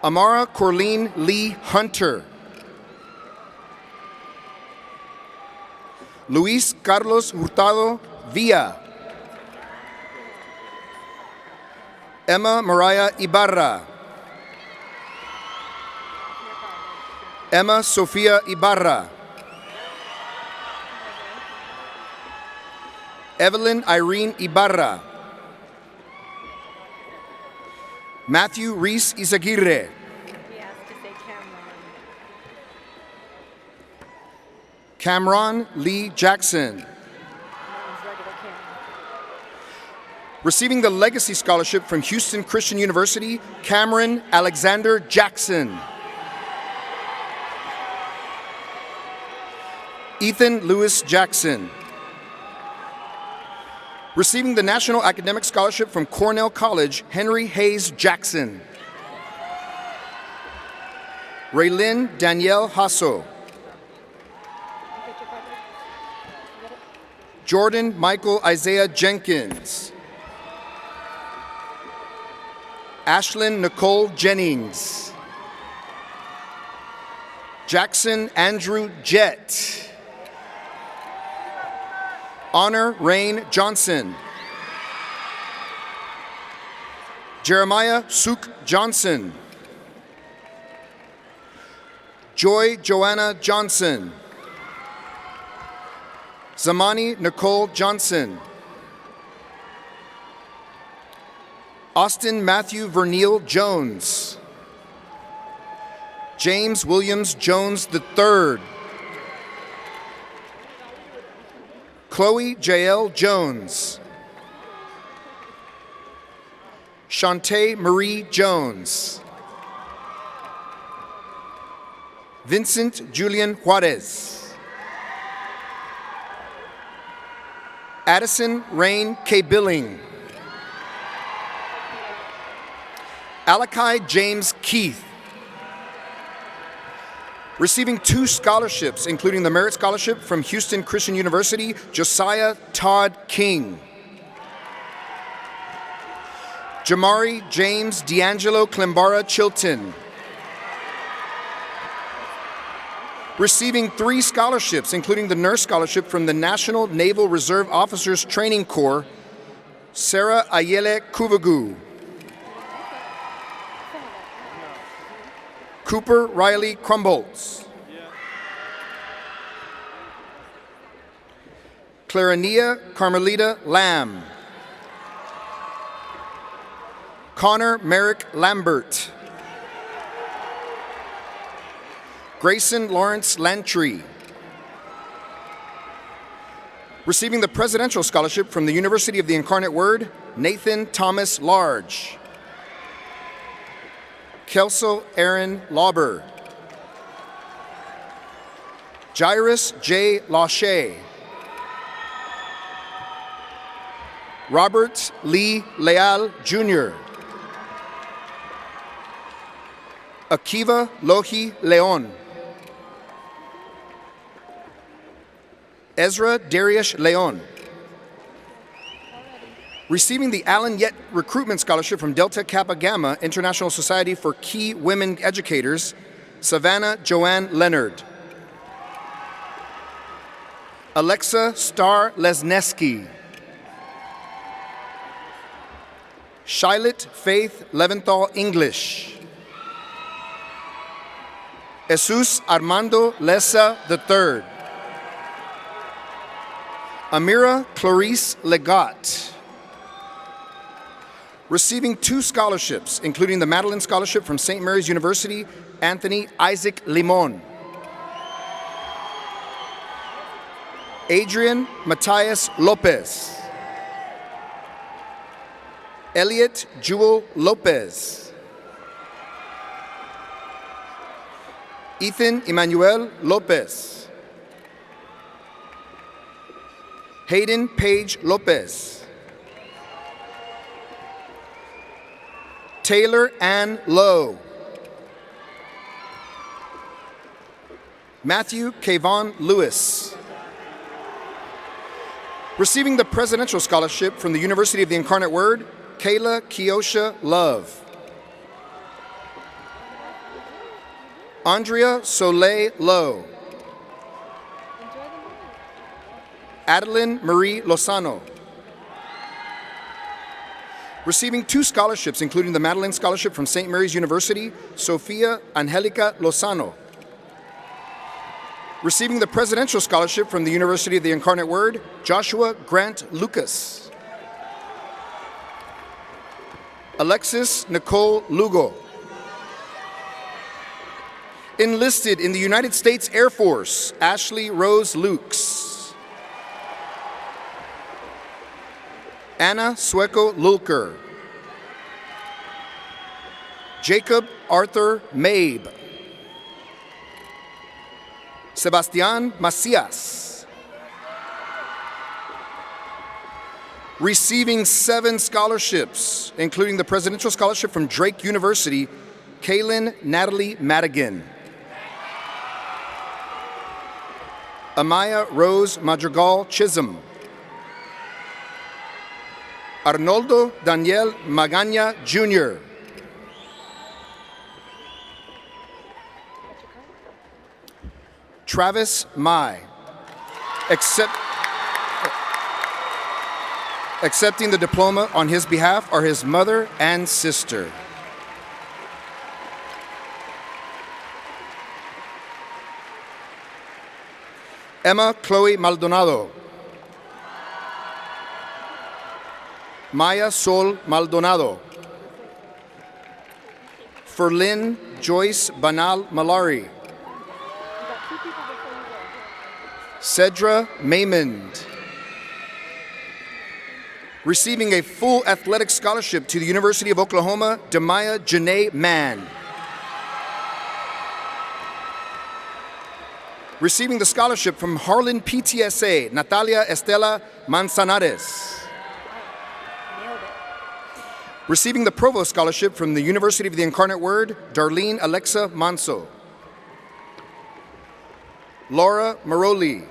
Amara Corleen Lee Hunter. Luis Carlos Hurtado Villa. Emma Mariah Ibarra. Emma Sofia Ibarra. Evelyn Irene Ibarra. Matthew Reese Izaguirre. Cameron Lee Jackson. Receiving the Legacy Scholarship from Houston Christian University, Cameron Alexander Jackson. Ethan Lewis Jackson. Receiving the National Academic Scholarship from Cornell College, Henry Hayes Jackson. Raylyn Danielle Hasso. Jordan Michael Isaiah Jenkins. Ashlyn Nicole Jennings. Jackson Andrew Jett. Honor Rain Johnson. Jeremiah Suk Johnson. Joy Joanna Johnson. Zamani Nicole Johnson. Austin Matthew Vernil Jones. James Williams Jones III. Chloe Jael Jones. Shantae Marie Jones. Vincent Julian Juarez. Addison Rain K. Billing. Alakai James Keith. Receiving 2 scholarships, including the Merit Scholarship from Houston Christian University, Josiah Todd King. Jamari James D'Angelo Climbara Chilton. Receiving 3 scholarships, including the Nurse Scholarship from the National Naval Reserve Officers Training Corps, Sarah Ayele Kuvagu. Cooper Riley Crumbolts. Clarania Carmelita Lamb. Connor Merrick Lambert. Grayson Lawrence Lantry. Receiving the Presidential Scholarship from the University of the Incarnate Word, Nathan Thomas Large. Kelso Aaron Lauber. Jairus J. Lachey. Robert Lee Leal, Jr. Akiva Lohi Leon. Ezra Darius Leon. Receiving the Allen Yett Recruitment Scholarship from Delta Kappa Gamma International Society for Key Women Educators, Savannah Joanne Leonard. Alexa Star Lesneski. Shilet Faith Leventhal English. Jesus Armando Lessa III. Amira Clarice Legat. Receiving 2 scholarships, including the Madeline Scholarship from St. Mary's University, Anthony Isaac Limon. Adrian Matthias Lopez. Elliot Jewel Lopez. Ethan Emmanuel Lopez. Hayden Page Lopez. Taylor Ann Lowe. Matthew Kayvon Lewis. Receiving the Presidential Scholarship from the University of the Incarnate Word, Kayla Kiosha Love. Andrea Soleil Lowe. Adeline Marie Lozano. Receiving 2 scholarships, including the Madeline Scholarship from St. Mary's University, Sofia Angelica Lozano. Receiving the Presidential Scholarship from the University of the Incarnate Word, Joshua Grant Lucas. Alexis Nicole Lugo. Enlisted in the United States Air Force, Ashley Rose Lukes. Anna Sueco Lulker. Jacob Arthur Mabe. Sebastian Macias. Receiving 7 scholarships, including the Presidential Scholarship from Drake University, Kaylin Natalie Madigan. Amaya Rose Madrigal Chisholm. Arnoldo Daniel Magaña Jr. Travis Mai. Accepting the diploma on his behalf are his mother and sister. Emma Chloe Maldonado. Maya Sol Maldonado. Ferlin Joyce Banal Malari. Cedra Maymond. Receiving a full athletic scholarship to the University of Oklahoma, Demaya Janae Mann. Receiving the scholarship from Harlan PTSA, Natalia Estela Manzanares. Receiving the Provost Scholarship from the University of the Incarnate Word, Darlene Alexa Manso. Laura Maroli.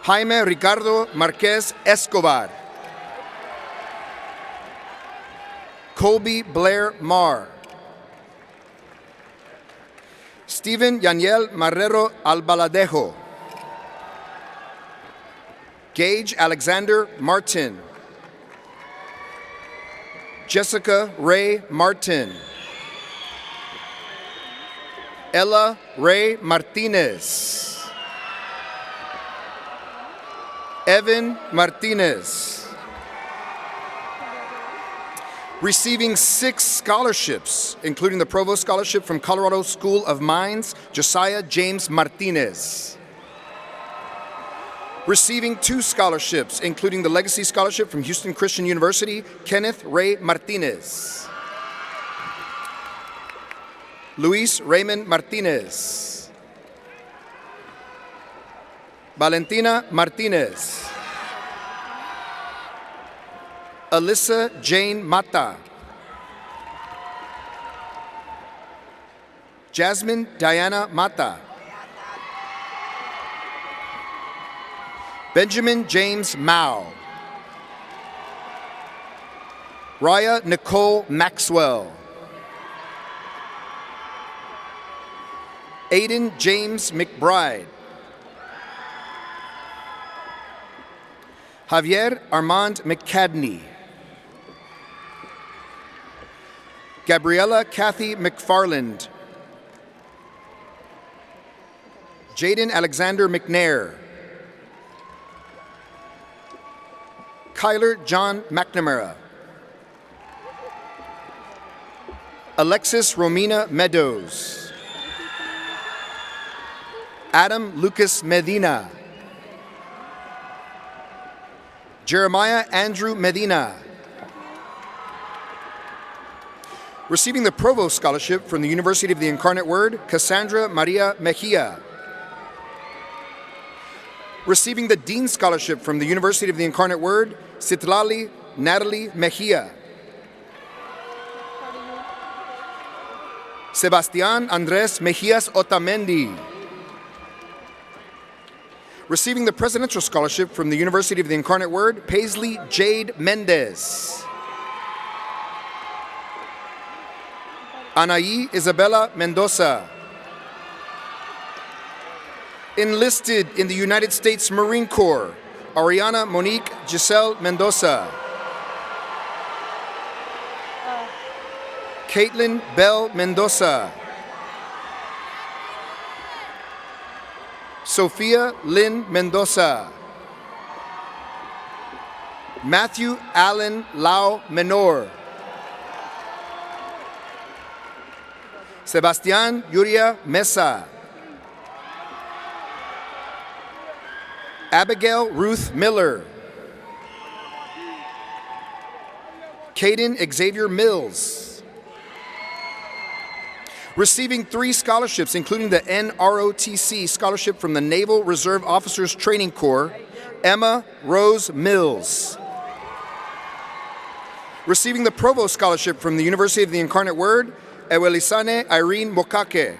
Jaime Ricardo Marquez Escobar. Colby Blair Marr. Stephen Yaniel Marrero Albaladejo. Gage Alexander Martin. Jessica Ray Martin. Ella Ray Martinez. Evan Martinez. Receiving 6 scholarships, including the Provost Scholarship from Colorado School of Mines, Josiah James Martinez. Receiving 2 scholarships, including the Legacy Scholarship from Houston Christian University, Kenneth Ray Martinez. Luis Raymond Martinez. Valentina Martinez. Alyssa Jane Mata. Jasmine Diana Mata. Benjamin James Mao. Raya Nicole Maxwell. Aiden James McBride. Javier Armand McCadney. Gabriella Kathy McFarland. Jaden Alexander McNair. Kyler John McNamara. Alexis Romina Meadows. Adam Lucas Medina. Jeremiah Andrew Medina. Receiving the Provost Scholarship from the University of the Incarnate Word, Cassandra Maria Mejia. Receiving the Dean Scholarship from the University of the Incarnate Word, Citlali Natalie Mejia. Sebastián Andrés Mejías Otamendi. Receiving the Presidential Scholarship from the University of the Incarnate Word, Paisley Jade Mendez. Anaí Isabella Mendoza. Enlisted in the United States Marine Corps, Ariana Monique Giselle Mendoza. Caitlin Bell Mendoza. Sophia Lynn Mendoza. Matthew Allen Lau Menor. Sebastián Yuria Mesa. Abigail Ruth Miller. Caden Xavier Mills. Receiving 3 scholarships, including the NROTC Scholarship from the Naval Reserve Officers Training Corps, Emma Rose Mills. Receiving the Provost Scholarship from the University of the Incarnate Word, Ewelisane Irene Mokake.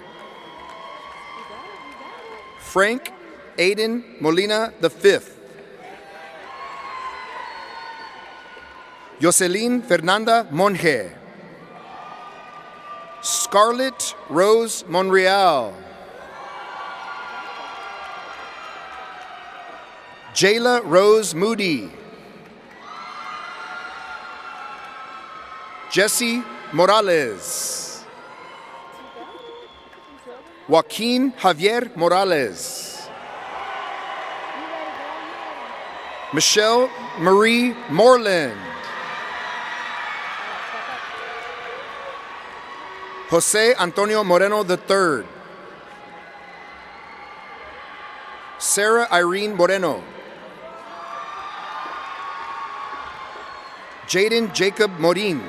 Frank Aiden Molina V. Jocelyn Fernanda Monge. Scarlett Rose Monreal. Jayla Rose Moody. Jesse Morales. Joaquin Javier Morales. Michelle Marie Moreland. Jose Antonio Moreno III. Sarah Irene Moreno. Jaden Jacob Morin.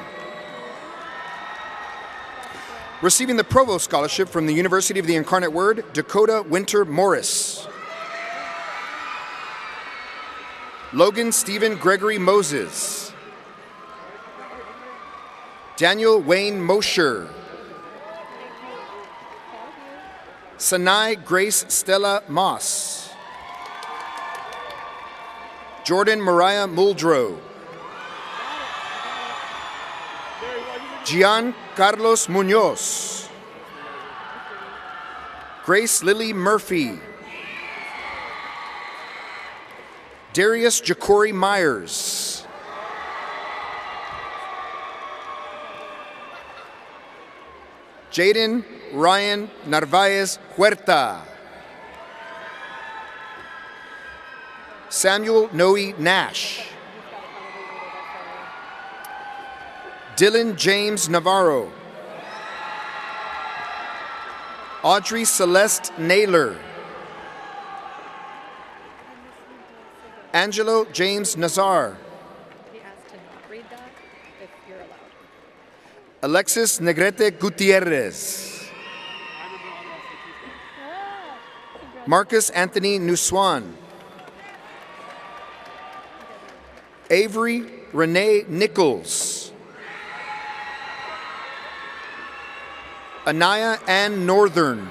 Receiving the Provost Scholarship from the University of the Incarnate Word, Dakota Winter Morris. Logan Stephen Gregory Moses. Daniel Wayne Mosher. Sanai Grace Stella Moss. Jordan Mariah Muldrow. Gian Carlos Munoz. Grace Lily Murphy. Darius Jacory Myers. Jaden Ryan Narvaez Huerta. Samuel Noe Nash. Dylan James Navarro. Audrey Celeste Naylor. Angelo James Nazar. He asked to not read that, if you're allowed. Alexis Negrete Gutierrez. Marcus Anthony Nuswan. Avery Renee Nichols. Anaya Ann Northern.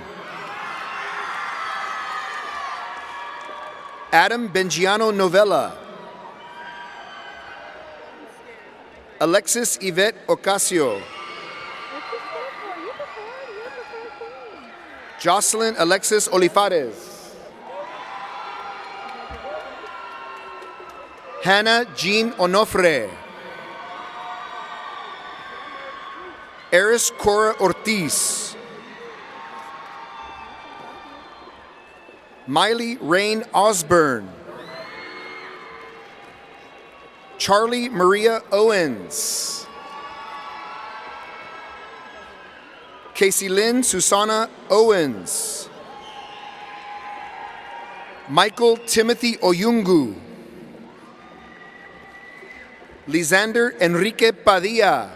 Adam Bengiano Novella. Alexis Yvette Ocasio. Jocelyn Alexis Olivares. Hannah Jean Onofre. Eris Cora Ortiz. Miley Rain Osborne. Charlie Maria Owens. Casey Lynn Susana Owens. Michael Timothy Oyungu. Lisander Enrique Padilla.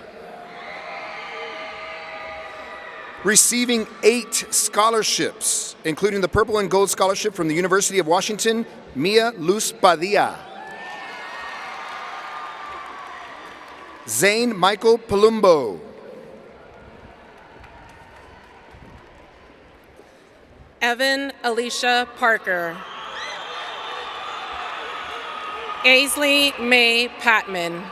Receiving 8 scholarships, including the Purple and Gold Scholarship from the University of Washington, Mia Luz Padilla. Zane Michael Palumbo. Evan Alicia Parker. Aisley May Patman.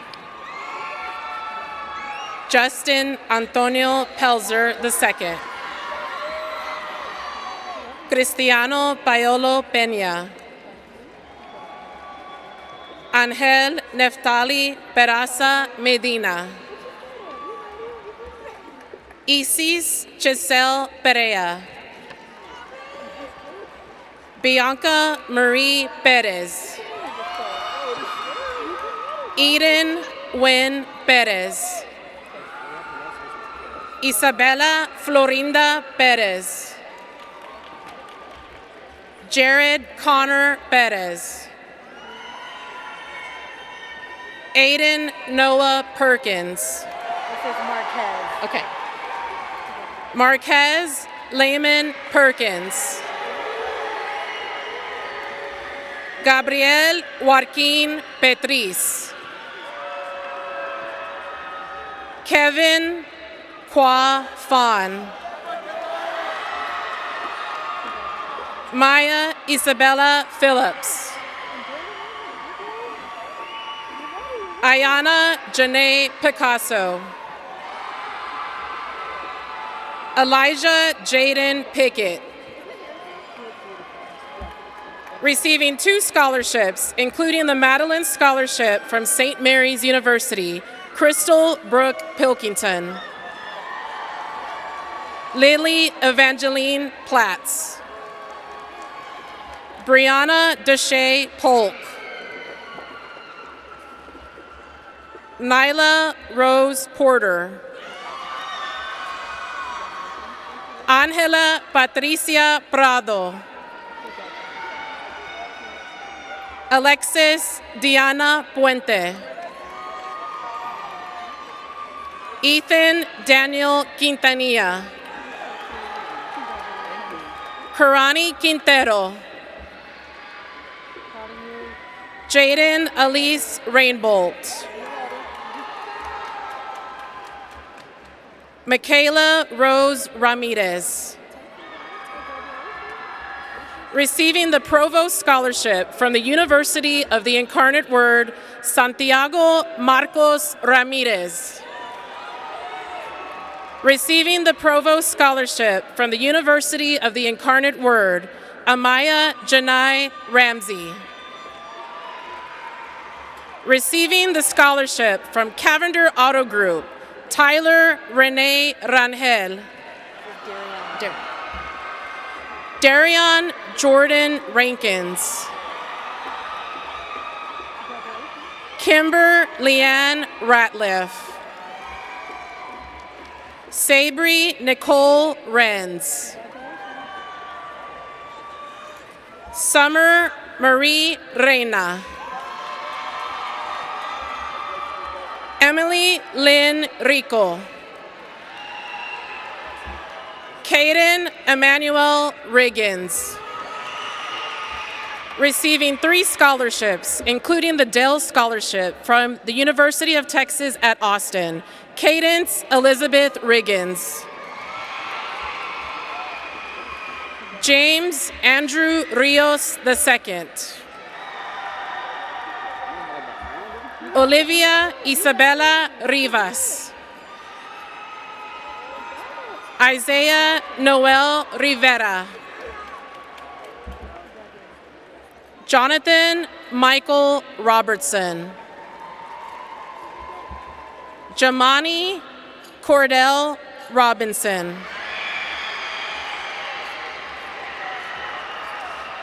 Justin Antonio Pelzer II. Cristiano Paolo Peña. Angel Neftali Peraza Medina. Isis Giselle Perea. Bianca Marie Perez. Eden Wynn Perez. Isabella Florinda Perez. Jared Connor Perez. Aiden Noah Perkins. This is Marquez. Okay. Marquez Lehman Perkins. Gabriel Joaquin Petriz. Kevin Kwa Fan. Maya Isabella Phillips. Ayana Janae Picasso. Elijah Jaden Pickett. Receiving 2 scholarships, including the Madeline Scholarship from St. Mary's University, Crystal Brooke Pilkington. Lily Evangeline Platts. Brianna Deshay Polk. Nyla Rose Porter. Angela Patricia Prado. Alexis Diana Puente. Ethan Daniel Quintanilla. Karani Quintero. Jaden Elise Rainbolt. Michaela Rose Ramirez. Receiving the Provost Scholarship from the University of the Incarnate Word, Santiago Marcos Ramirez. Receiving the Provost Scholarship from the University of the Incarnate Word, Amaya Janai Ramsey. Receiving the scholarship from Cavender Auto Group, Tyler Renee Rangel. Darion Jordan Rankins. Kimber Leanne Ratliff. Sabri Nicole Renz. Summer Marie Reina. Emily Lynn Rico. Caden Emmanuel Riggins. Receiving 3 scholarships, including the Dell Scholarship from the University of Texas at Austin, Cadence Elizabeth Riggins. James Andrew Rios II. Olivia Isabella Rivas. Isaiah Noel Rivera. Jonathan Michael Robertson. Jamani Cordell Robinson.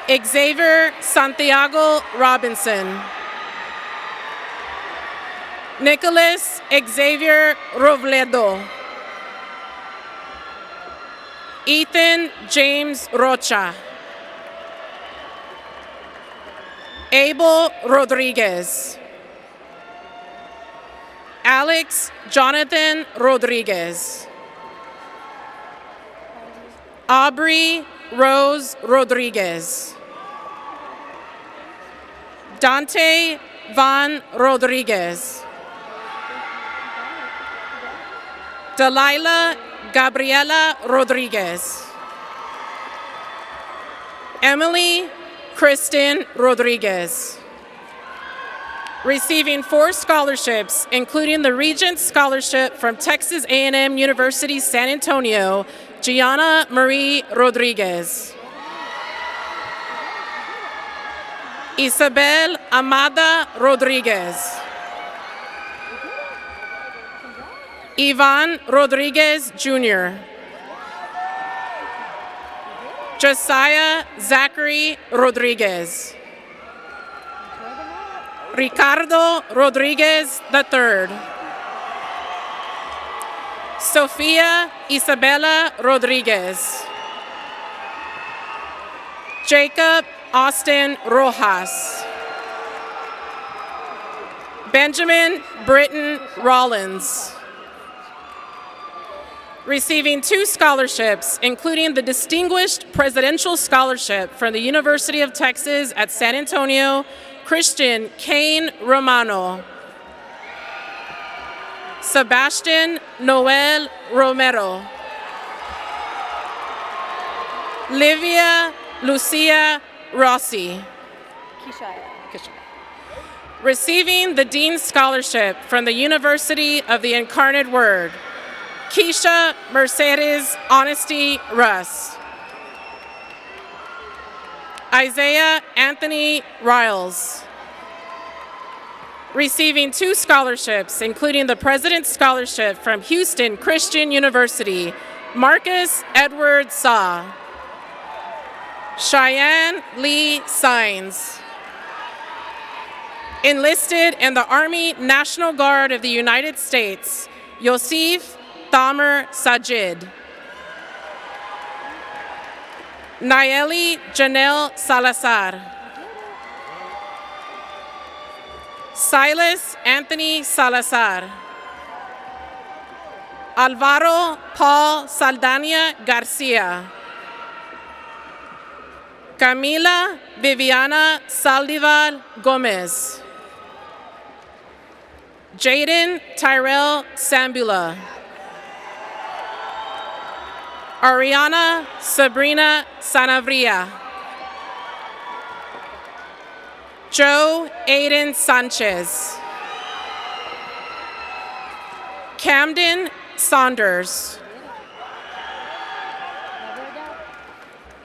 Xavier Santiago Robinson. Nicholas Xavier Robledo. Ethan James Rocha. Abel Rodriguez. Alex Jonathan Rodriguez. Aubrey Rose Rodriguez. Dante Van Rodriguez. Delilah Gabriela Rodriguez. Emily Kristen Rodriguez. Receiving 4 scholarships, including the Regents Scholarship from Texas A&M University San Antonio, Gianna Marie Rodriguez. Isabel Amada Rodriguez. Ivan Rodriguez Jr. Josiah Zachary Rodriguez. Ricardo Rodriguez III. Sofia Isabella Rodriguez. Jacob Austin Rojas. Benjamin Britton Rollins. Receiving 2 scholarships, including the Distinguished Presidential Scholarship from the University of Texas at San Antonio, Christian Kane Romano. Sebastian Noel Romero. Livia Lucia Rossi. Receiving the Dean's Scholarship from the University of the Incarnate Word, Keisha Mercedes Honesty Russ. Isaiah Anthony Riles. Receiving 2 scholarships, including the President's Scholarship from Houston Christian University, Marcus Edward Saw. Cheyenne Lee Sines. Enlisted in the Army National Guard of the United States, Yosef Thamer Sajid. Nayeli Janelle Salazar. Silas Anthony Salazar. Alvaro Paul Saldana Garcia. Camila Viviana Saldivar Gomez. Jaden Tyrell Sambula. Ariana Sabrina Sanabria. Joe Aiden Sanchez. Camden Saunders.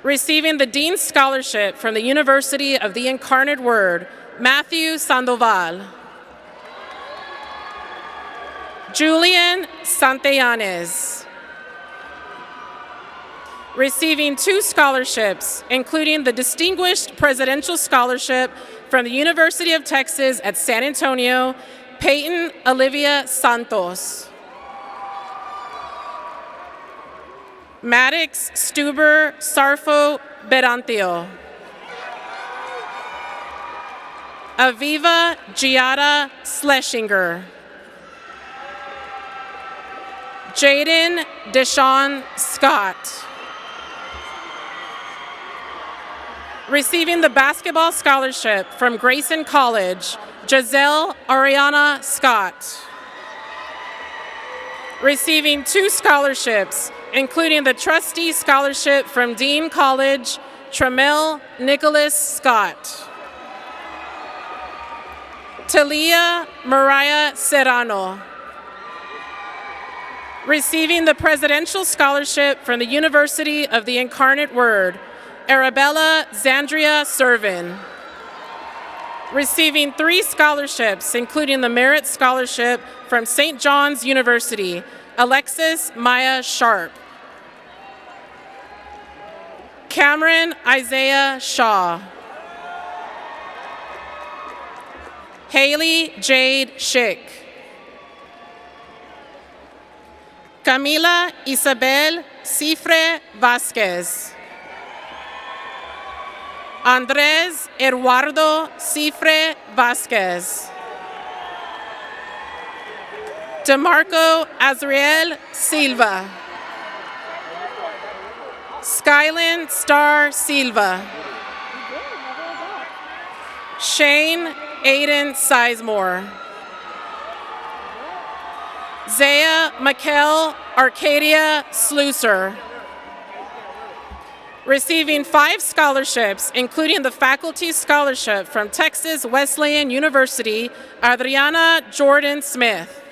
Receiving the Dean's Scholarship from the University of the Incarnate Word, Matthew Sandoval. Julian Santillanes. Receiving 2 scholarships, including the Distinguished Presidential Scholarship from the University of Texas at San Antonio, Peyton Olivia Santos. Maddox Stuber Sarfo Berantio. Aviva Giada Schlesinger. Jaden Deshaun Scott. Receiving the Basketball Scholarship from Grayson College, Giselle Ariana Scott. Receiving 2 scholarships, including the Trustee Scholarship from Dean College, Tramel Nicholas Scott. Talia Mariah Serrano. Receiving the Presidential Scholarship from the University of the Incarnate Word, Arabella Zandria Servin. Receiving 3 scholarships, including the Merit Scholarship from St. John's University, Alexis Maya Sharp. Cameron Isaiah Shaw. Haley Jade Schick. Camila Isabel Cifre Vasquez. Andrés Eduardo Cifre Vasquez. DeMarco Azriel Silva. Skylin Star Silva. Shane Aiden Sizemore. Zaya Mikel Arcadia Slusser. Receiving 5 scholarships, including the Faculty Scholarship from Texas Wesleyan University, Adriana Jordan Smith.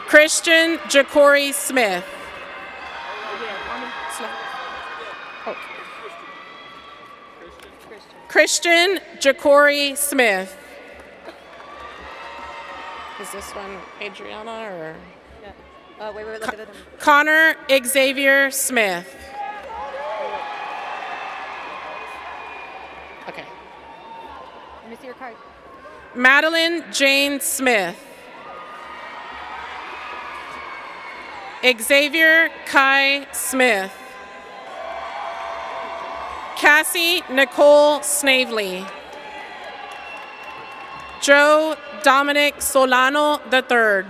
Christian Jacori Smith. Christian Jacori Smith. Is this one Adriana or? Yeah. Wait, look at it. Connor Xavier Smith. Okay. Let me see your card. Madeline Jane Smith. Xavier Kai Smith. Cassie Nicole Snavely. Joe Dominic Solano III.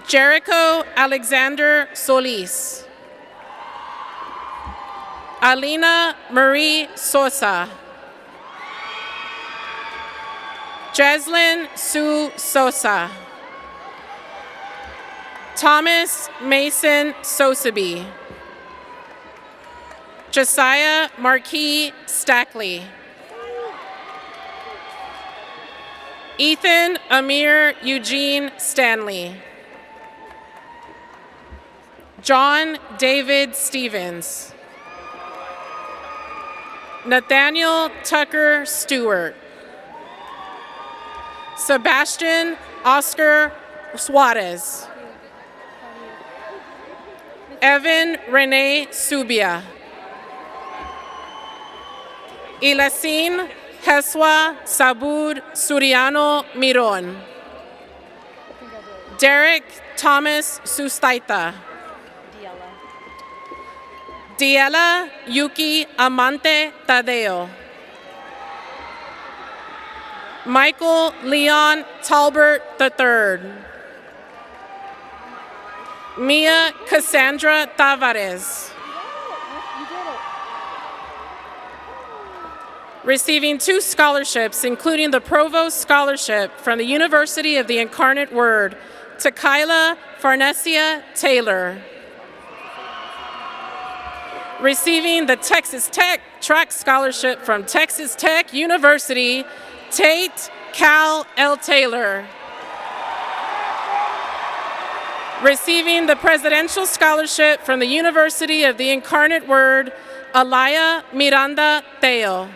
Jericho Alexander Solis. Alina Marie Sosa. Jeslyn Sue Sosa. Thomas Mason Sosaby. Josiah Marquis Stackley. Ethan Amir Eugene Stanley. John David Stevens. Nathaniel Tucker Stewart. Sebastian Oscar Suarez. Evan Renee Subia. Ilasin Heswa Sabud Suriano Miron. Derek Thomas Sustaita. Diela Yuki Amante Tadeo. Michael Leon Talbert III. Mia Cassandra Tavares. Receiving 2 scholarships, including the Provost Scholarship from the University of the Incarnate Word, Takila Farnesia Taylor. Receiving the Texas Tech Track Scholarship from Texas Tech University, Tate Cal L. Taylor. Receiving the Presidential Scholarship from the University of the Incarnate Word, Alaya Miranda Theo.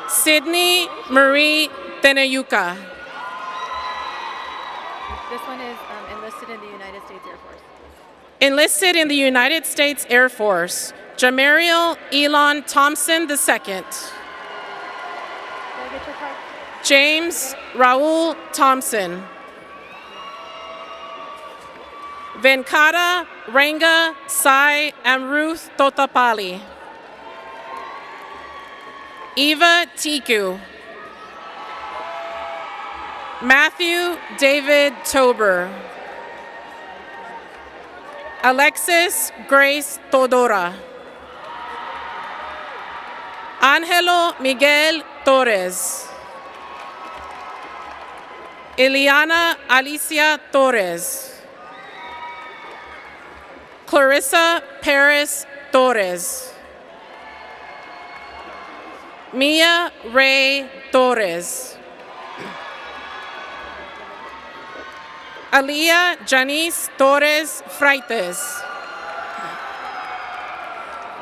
Sydney Marie Tenayuka. This one is enlisted in the United States Air Force. Enlisted in the United States Air Force, Jamariel Elon Thompson II. Did I get your card? James Raul Thompson. Venkata Ranga Sai Amruth Totapali. Eva Tiku. Matthew David Tober. Alexis Grace Todora. Angelo Miguel Torres. Eliana Alicia Torres. Clarissa Paris Torres. Mia Ray Torres. Alia Janice Torres Freites.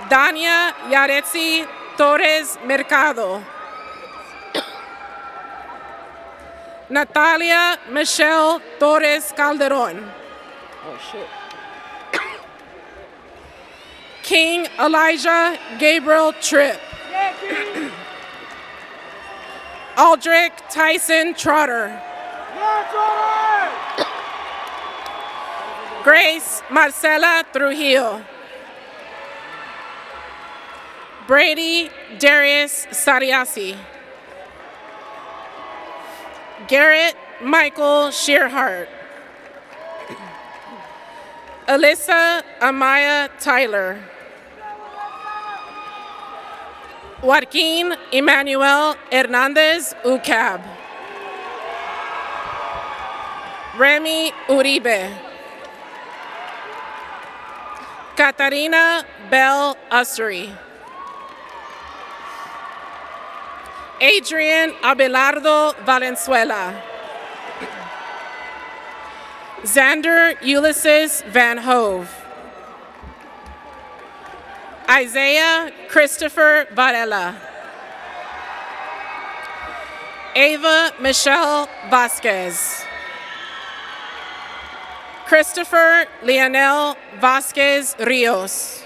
Dania Yaretsi Torres Mercado. Natalia Michelle Torres Calderon. Oh, shit. King Elijah Gabriel Tripp. Aldrich Tyson Trotter. Grace Marcela Trujillo. Brady Darius Sariasi. Garrett Michael Shearhart. Alyssa Amaya Tyler. Joaquin Emmanuel Hernandez Ucab. Remy Uribe. Katarina Bell Ussery. Adrian Abelardo Valenzuela. Xander Ulysses Van Hove. Isaiah Christopher Varela. Ava Michelle Vasquez. Christopher Leonel Vasquez Rios.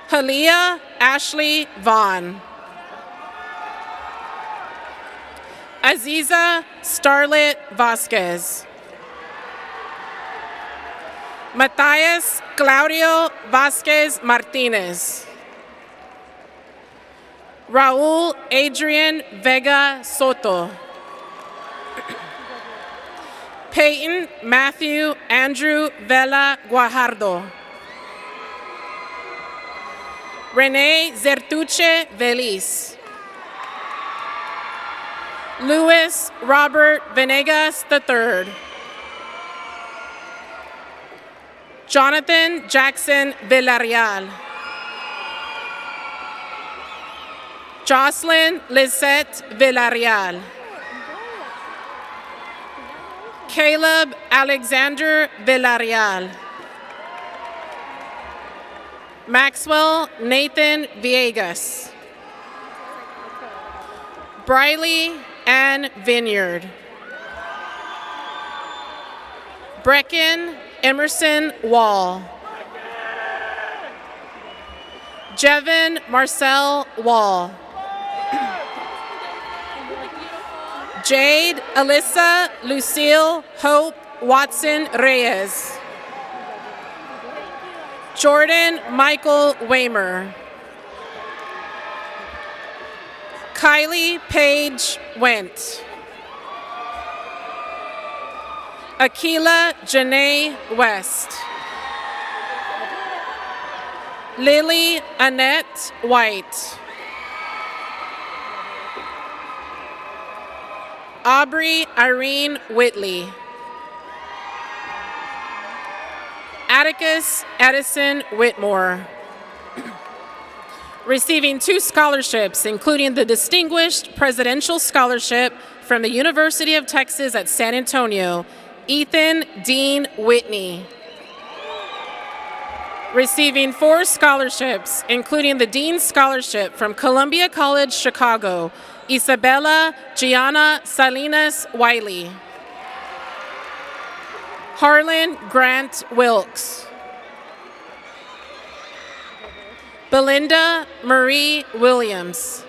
Halia Ashley Vaughn. Aziza Starlet Vasquez. Matthias Claudio Vasquez Martinez. Raul Adrian Vega Soto. Peyton Matthew Andrew Vela Guajardo. Renee Zertuche Veliz. Luis Robert Venegas III. Jonathan Jackson Villarreal. Jocelyn Lisette Villarreal. Caleb Alexander Villarreal. Maxwell Nathan Villegas. Briley Ann Vineyard. Brecken Emerson Wall. Jevin Marcel Wall. Jade Alyssa Lucille Hope Watson Reyes. Jordan Michael Waymer. Kylie Paige Went. Akila Janae West. Lily Annette White. Aubrey Irene Whitley. Atticus Edison Whitmore. Receiving 2 scholarships, including the Distinguished Presidential Scholarship from the University of Texas at San Antonio, Ethan Dean Whitney. Receiving 4 scholarships, including the Dean's Scholarship from Columbia College, Chicago, Isabella Gianna Salinas Wiley. Harlan Grant Wilkes. Belinda Marie Williams.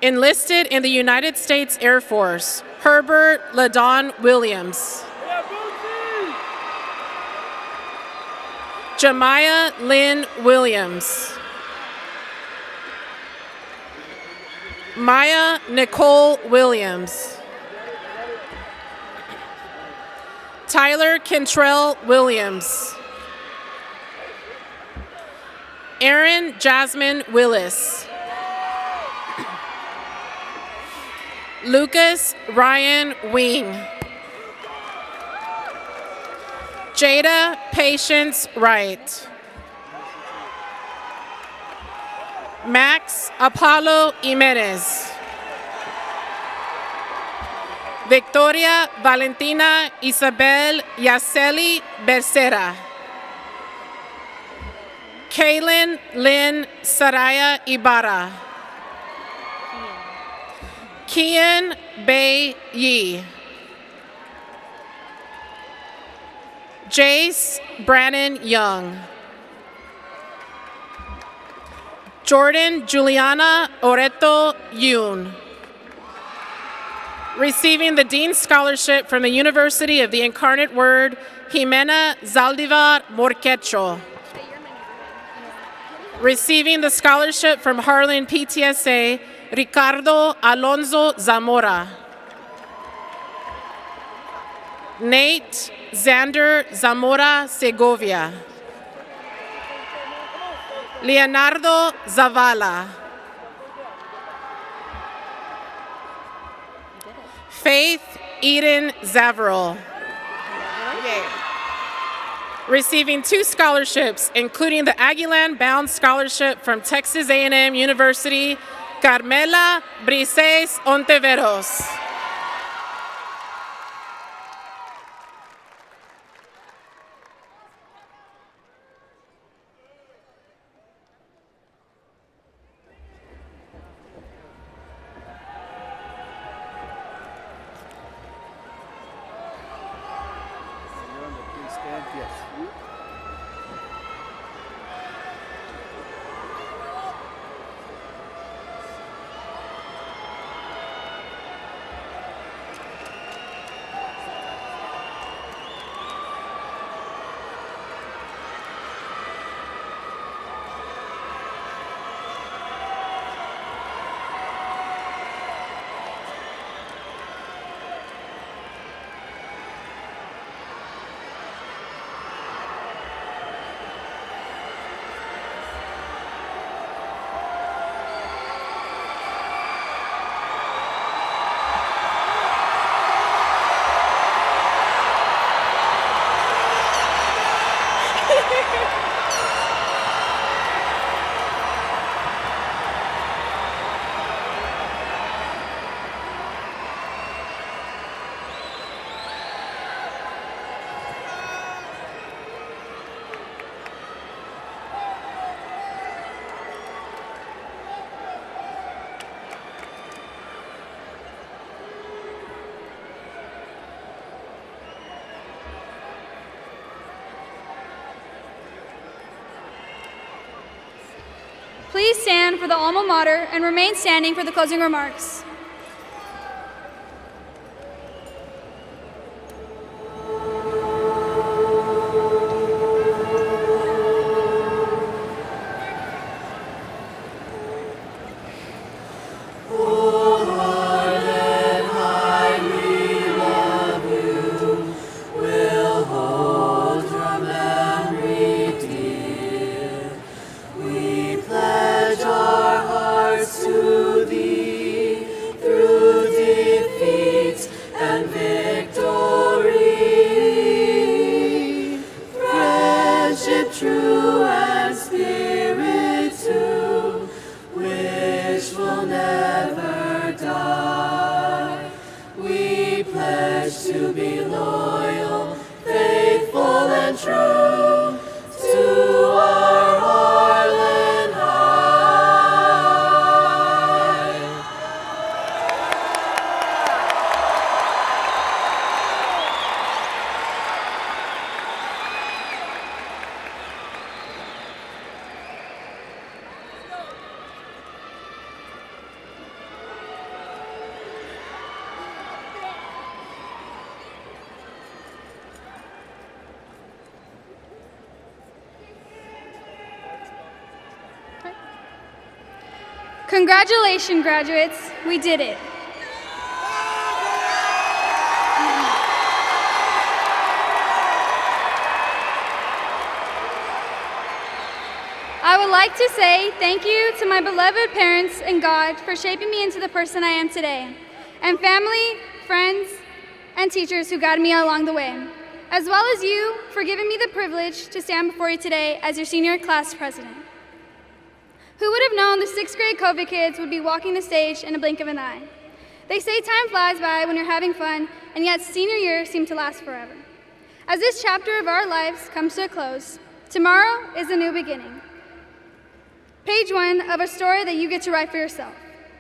Enlisted in the United States Air Force, Herbert LaDon Williams. Jemiah Lynn Williams. Maya Nicole Williams. Tyler Kentrell Williams. Erin Jasmine Willis. Lucas Ryan Wing. Jada Patience Wright. Max Apollo Jimenez. Victoria Valentina Isabel Yaceli Becerra. Kaylin Lynn Saraya Ibarra. Kian Bei Yi. Jace Brannon Young. Jordan Juliana Oreto Yoon. Receiving the Dean's Scholarship from the University of the Incarnate Word, Jimena Zaldivar Morquecho. Receiving the scholarship from Harlan PTSA, Ricardo Alonso Zamora. Nate Xander Zamora Segovia. Leonardo Zavala. Faith Eden Zavril. Receiving 2 scholarships, including the Aguilan Bound Scholarship from Texas A&M University, Carmela Briseis Ontiveros. Please stand for the alma mater and remain standing for the closing remarks. True and spirit too, which will never die. We pledge to be loyal, faithful, and true to our Harlan High. Congratulations, graduates. We did it. I would like to say thank you to my beloved parents and God for shaping me into the person I am today, and family, friends, and teachers who guided me along the way, as well as you for giving me the privilege to stand before you today as your senior class president. Who would have known the 6th grade COVID kids would be walking the stage in a blink of an eye? They say time flies by when you're having fun, and yet senior year seemed to last forever. As this chapter of our lives comes to a close, tomorrow is a new beginning. Page 1 of a story that you get to write for yourself.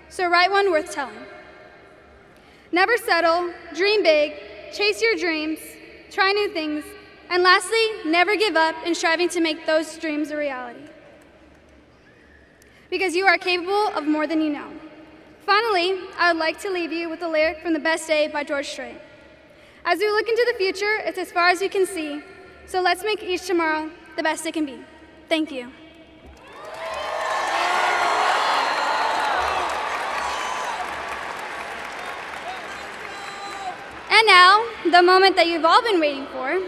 So write one worth telling. Never settle, dream big, chase your dreams, try new things, and lastly, never give up in striving to make those dreams a reality. because you are capable of more than you know. Finally, I would like to leave you with a lyric from The Best Day by George Strait. As we look into the future, it's as far as we can see, so let's make each tomorrow the best it can be. Thank you. And now, the moment that you've all been waiting for.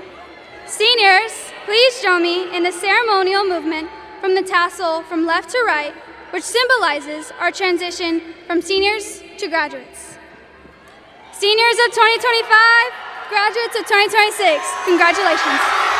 Seniors, please join me in the ceremonial movement from the tassel from left to right, which symbolizes our transition from seniors to graduates. Seniors of 2025, graduates of 2026, congratulations.